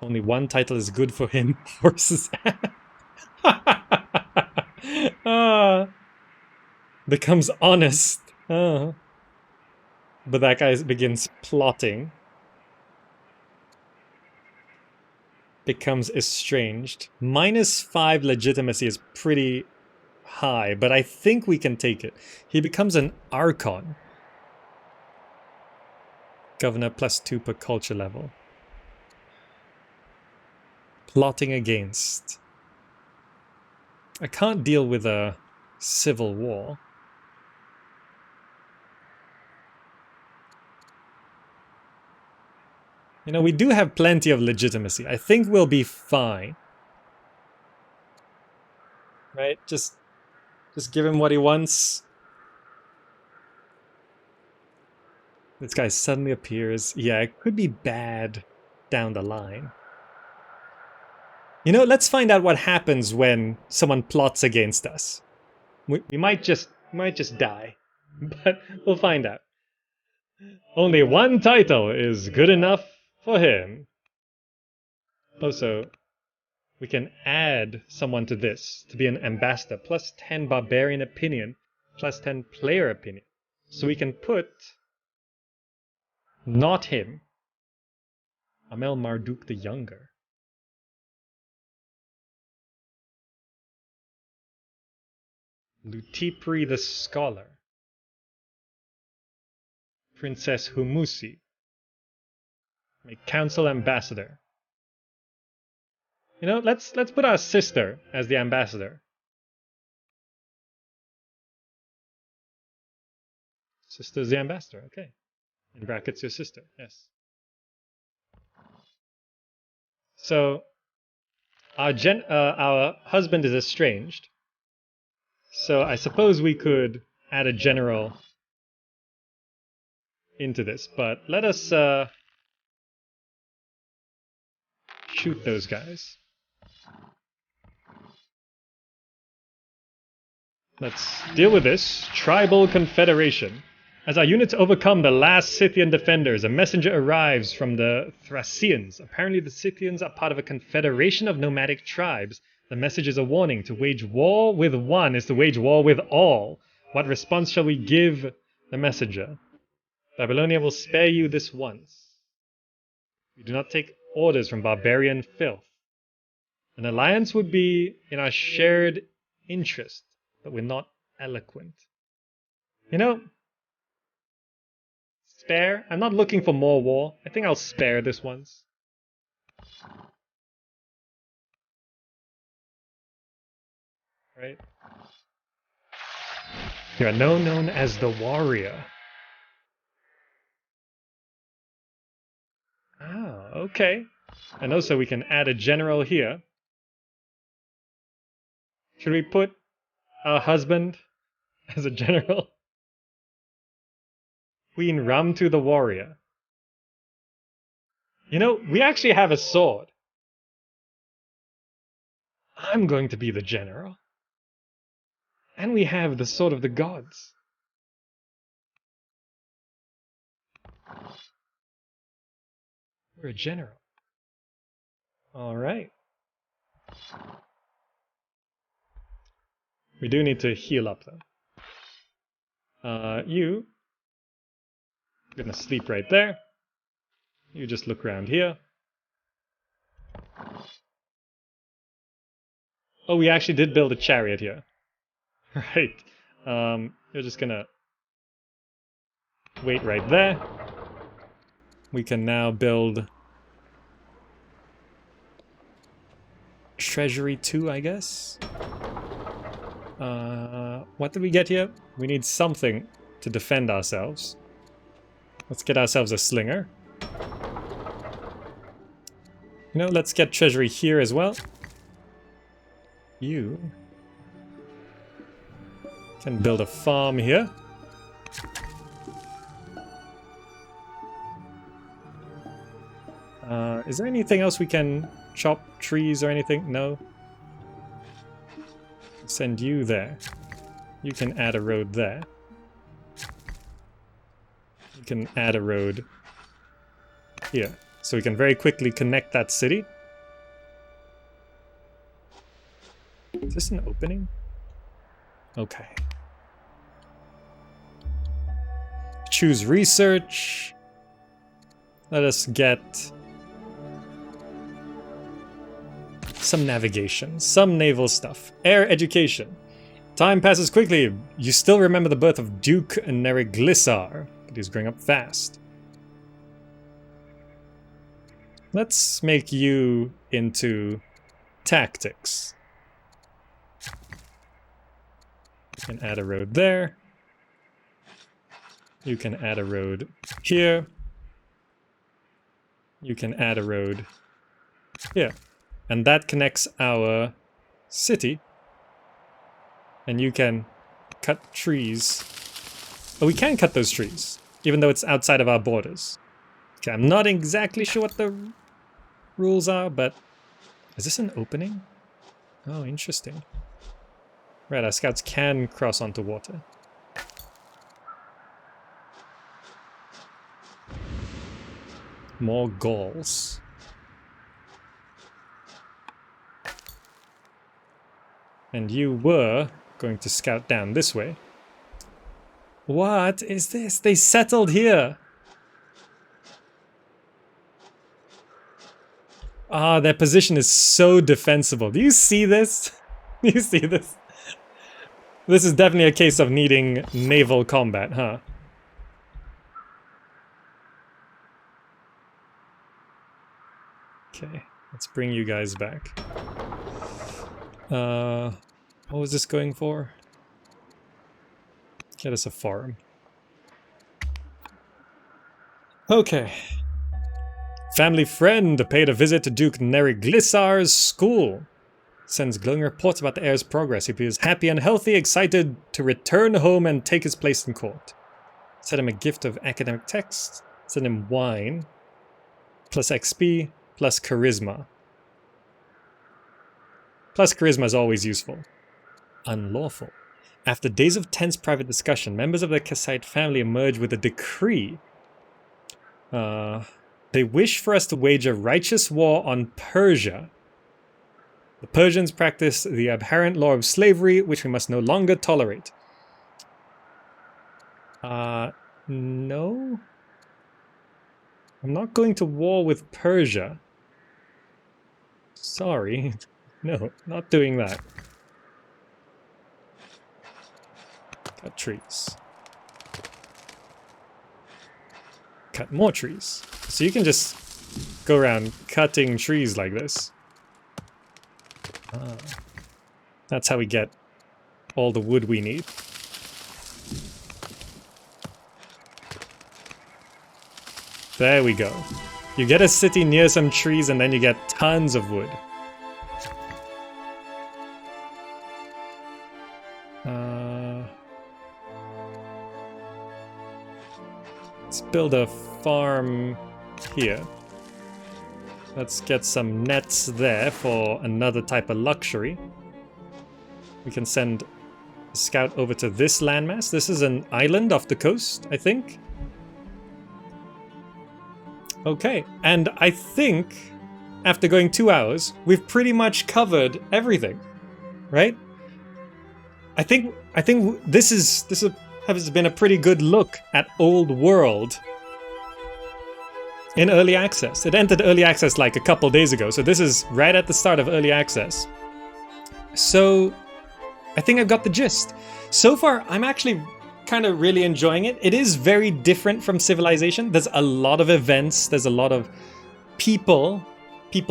Only one title is good for him. Horse's becomes honest. But that guy begins plotting. Becomes estranged. -5 legitimacy is pretty high, but I think we can take it. He becomes an Archon. Governor +2 per culture level. Plotting against. I can't deal with a civil war. You know, we do have plenty of legitimacy. I think we'll be fine. Right? Just give him what he wants. This guy suddenly appears. Yeah, it could be bad down the line. You know, let's find out what happens when someone plots against us. We might just die, but we'll find out. Only one title is good enough for him. Also, we can add someone to this to be an ambassador. +10 barbarian opinion, +10 player opinion. So we can put not him, Amel Marduk the Younger. Lutipri the Scholar. Princess Humusi. Make council ambassador. You know, let's put our sister as the ambassador. Sister's the ambassador, okay. In brackets, your sister, yes. So, our husband is estranged. So I suppose we could add a general into this, but let us shoot those guys. Let's deal with this. Tribal Confederation. As our units overcome the last Scythian defenders, a messenger arrives from the Thracians. Apparently the Scythians are part of a confederation of nomadic tribes. The message is a warning. To wage war with one is to wage war with all. What response shall we give the messenger? Babylonia will spare you this once. We do not take orders from barbarian filth. An alliance would be in our shared interest, but we're not eloquent. You know, spare. I'm not looking for more war. I think I'll spare this once. Right? You are now known as the warrior. Ah, okay. And also we can add a general here. Should we put our husband as a general? Queen Ramtu the warrior. You know, we actually have a sword. I'm going to be the general. And we have the sword of the gods. We're a general. Alright. We do need to heal up though. You gonna sleep right there. You just look around here. Oh, we actually did build a chariot here. Right. You're just gonna wait right there. We can now build Treasury 2, I guess. What did we get here? We need something to defend ourselves. Let's get ourselves a slinger. You know, let's get Treasury here as well. You can build a farm here. Is there anything else we can chop trees or anything? No. Send you there. You can add a road there. You can add a road here. So we can very quickly connect that city. Is this an opening? Okay. Choose research. Let us get some navigation, some naval stuff. Air education. Time passes quickly. You still remember the birth of Duke Neriglisar, but he's growing up fast. Let's make you into tactics. You can add a road there. You can add a road here. You can add a road here. And that connects our city. And you can cut trees. Oh, we can cut those trees, even though it's outside of our borders. Okay, I'm not exactly sure what the rules are, but... Is this an opening? Oh, interesting. Right, our scouts can cross onto water. More Gauls. And you were going to scout down this way. What is this? They settled here. Ah, their position is so defensible. Do you see this? Do you see this? This is definitely a case of needing naval combat, huh? Okay, let's bring you guys back. What was this going for? Get us a farm. Okay. Family friend paid a visit to Duke Neriglisar's school. Sends glowing reports about the heir's progress. He appears happy and healthy, excited to return home and take his place in court. Send him a gift of academic texts. Send him wine. Plus XP. Plus charisma. Plus charisma is always useful. Unlawful. After days of tense private discussion, members of the Kassite family emerge with a decree. They wish for us to wage a righteous war on Persia. The Persians practice the abhorrent law of slavery, which we must no longer tolerate. No. I'm not going to war with Persia. Sorry. No, not doing that. Cut trees. Cut more trees. So you can just go around cutting trees like this. That's how we get all the wood we need. There we go. You get a city near some trees and then you get tons of wood. Let's build a farm here. Let's get some nets there for another type of luxury. We can send a scout over to this landmass. This is an island off the coast, I think. Okay, and I think after going 2 hours, we've pretty much covered everything, right? I think this has been a pretty good look at Old World in early access. It entered early access like a couple days ago, so this is right at the start of early access. So I think I've got the gist. So far, I'm actually kind of really enjoying it. It is very different from Civilization. There's a lot of events. There's a lot of people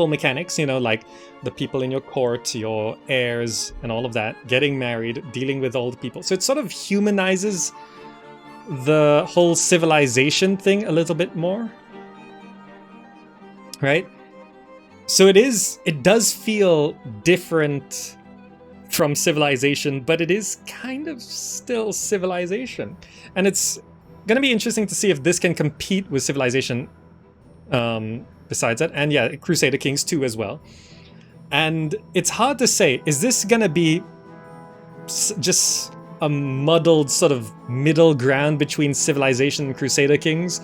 mechanics, you know, like the people in your court, your heirs, and all of that, getting married, dealing with old people. So it sort of humanizes the whole Civilization thing a little bit more, right? So it does feel different from Civilization, but it is kind of still Civilization. And it's going to be interesting to see if this can compete with Civilization besides that. And yeah, Crusader Kings 2 as well. And it's hard to say, is this going to be just a muddled sort of middle ground between Civilization and Crusader Kings?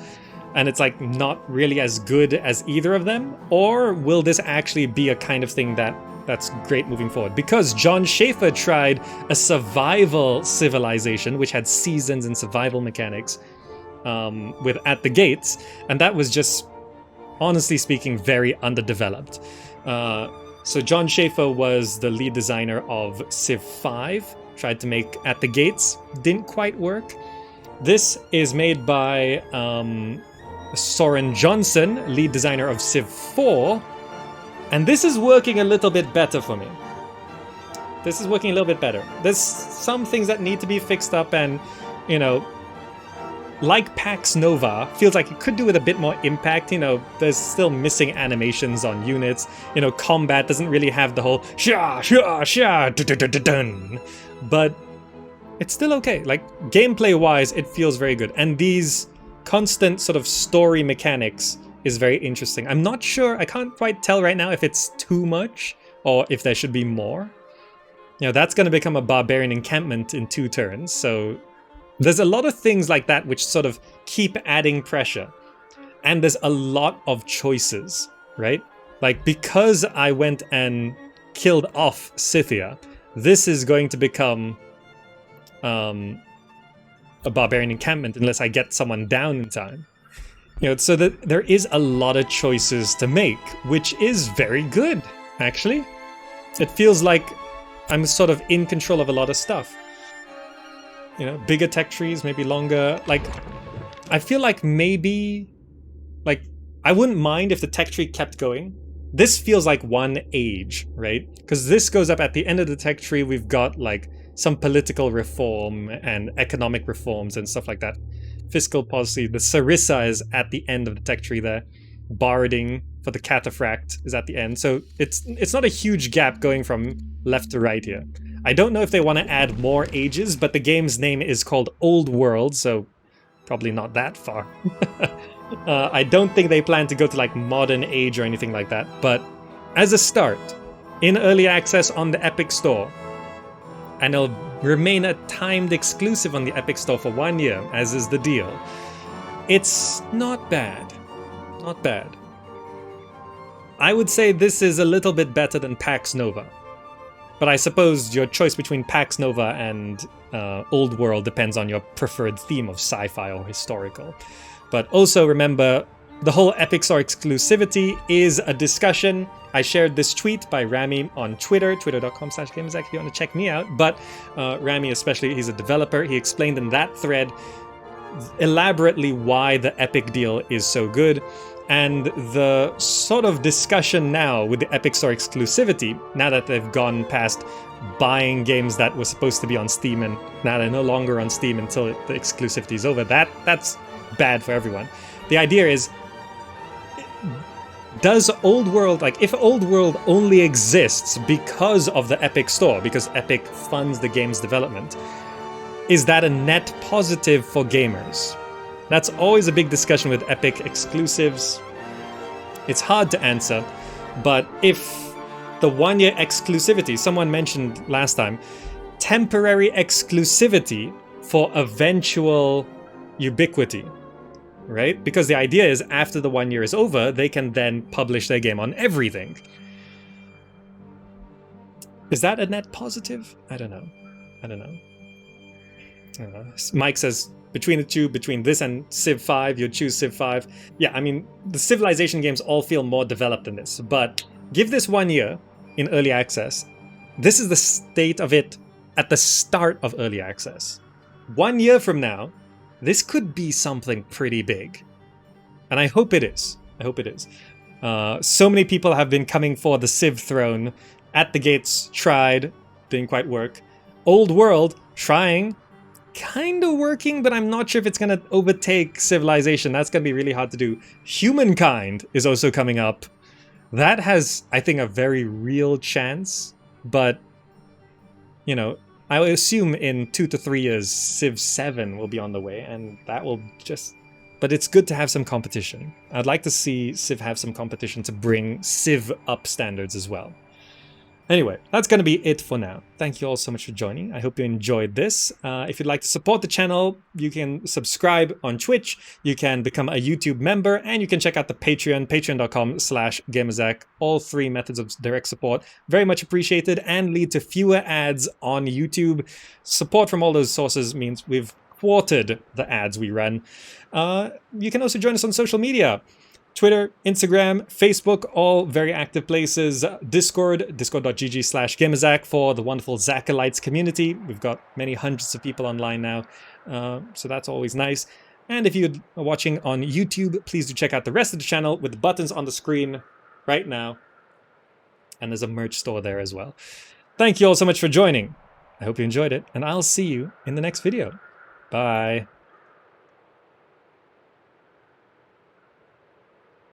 And it's like not really as good as either of them? Or will this actually be a kind of thing that's great moving forward? Because Jon Shafer tried a survival Civilization, which had seasons and survival mechanics with At the Gates, and that was just, honestly speaking, very underdeveloped. So Jon Shafer was the lead designer of Civ 5, tried to make At the Gates, didn't quite work. This is made by Soren Johnson, lead designer of Civ 4, and this is working a little bit better for me. This is working a little bit better. There's some things that need to be fixed up, and, you know, like Pax Nova, feels like it could do with a bit more impact. You know, there's still missing animations on units. You know, combat doesn't really have the whole sha sha sha dun. But it's still okay. Like, gameplay-wise, it feels very good. And these constant sort of story mechanics is very interesting. I'm not sure, I can't quite tell right now if it's too much or if there should be more. You know, that's going to become a barbarian encampment in 2 turns, so there's a lot of things like that which sort of keep adding pressure. And there's a lot of choices, right? Like, because I went and killed off Scythia, this is going to become a barbarian encampment unless I get someone down in time. You know, so that there is a lot of choices to make, which is very good, actually. It feels like I'm sort of in control of a lot of stuff. You know, bigger tech trees, maybe longer. Like, I feel like maybe, like, I wouldn't mind if the tech tree kept going. This feels like one age, right? Because this goes up at the end of the tech tree. We've got, like, some political reform and economic reforms and stuff like that. Fiscal policy. The Sarissa is at the end of the tech tree there. Barding for the Cataphract is at the end. So it's not a huge gap going from left to right here. I don't know if they want to add more ages, but the game's name is called Old World, so probably not that far. I don't think they plan to go to like modern age or anything like that, but as a start, in early access on the Epic Store, and it'll remain a timed exclusive on the Epic Store for 1 year, as is the deal. It's not bad. Not bad. I would say this is a little bit better than Pax Nova. But I suppose your choice between Pax Nova and Old World depends on your preferred theme of sci-fi or historical. But also remember, the whole Epic Store exclusivity is a discussion. I shared this tweet by Rami on Twitter, twitter.com/gamersec if you want to check me out. But Rami especially, he's a developer. He explained in that thread elaborately why the Epic deal is so good. And the sort of discussion now with the Epic Store exclusivity, now that they've gone past buying games that were supposed to be on Steam and now they're no longer on Steam until the exclusivity is over, that's bad for everyone. The idea is, does Old World, like, if Old World only exists because of the Epic Store, because Epic funds the game's development, is that a net positive for gamers? That's always a big discussion with Epic exclusives. It's hard to answer, but if the 1 year exclusivity, someone mentioned last time, temporary exclusivity for eventual ubiquity, right? Because the idea is after the 1 year is over, they can then publish their game on everything. Is that a net positive? I don't know. Mike says, between the two, between this and Civ 5, you'd choose Civ 5. Yeah, I mean, the Civilization games all feel more developed than this, but give this 1 year in early access. This is the state of it at the start of early access. 1 year from now, this could be something pretty big. And I hope it is. I hope it is. So many people have been coming for the Civ throne. At the Gates tried, didn't quite work. Old World trying, kind of working, but I'm not sure if it's going to overtake Civilization. That's going to be really hard to do. Humankind is also coming up. That has, I think, a very real chance, but, you know, I would assume in 2 to 3 years, Civ 7 will be on the way, and that will just... But it's good to have some competition. I'd like to see Civ have some competition to bring Civ up standards as well. Anyway, that's going to be it for now. Thank you all so much for joining. I hope you enjoyed this. If you'd like to support the channel, you can subscribe on Twitch, you can become a YouTube member, and you can check out the Patreon, patreon.com/gamerzak. All 3 methods of direct support. Very much appreciated and lead to fewer ads on YouTube. Support from all those sources means we've quartered the ads we run. You can also join us on social media. Twitter, Instagram, Facebook, all very active places. Discord, discord.gg/gamerzak for the wonderful Zakalites community. We've got many hundreds of people online now, so that's always nice. And if you're watching on YouTube, please do check out the rest of the channel with the buttons on the screen right now. And there's a merch store there as well. Thank you all so much for joining. I hope you enjoyed it, and I'll see you in the next video. Bye.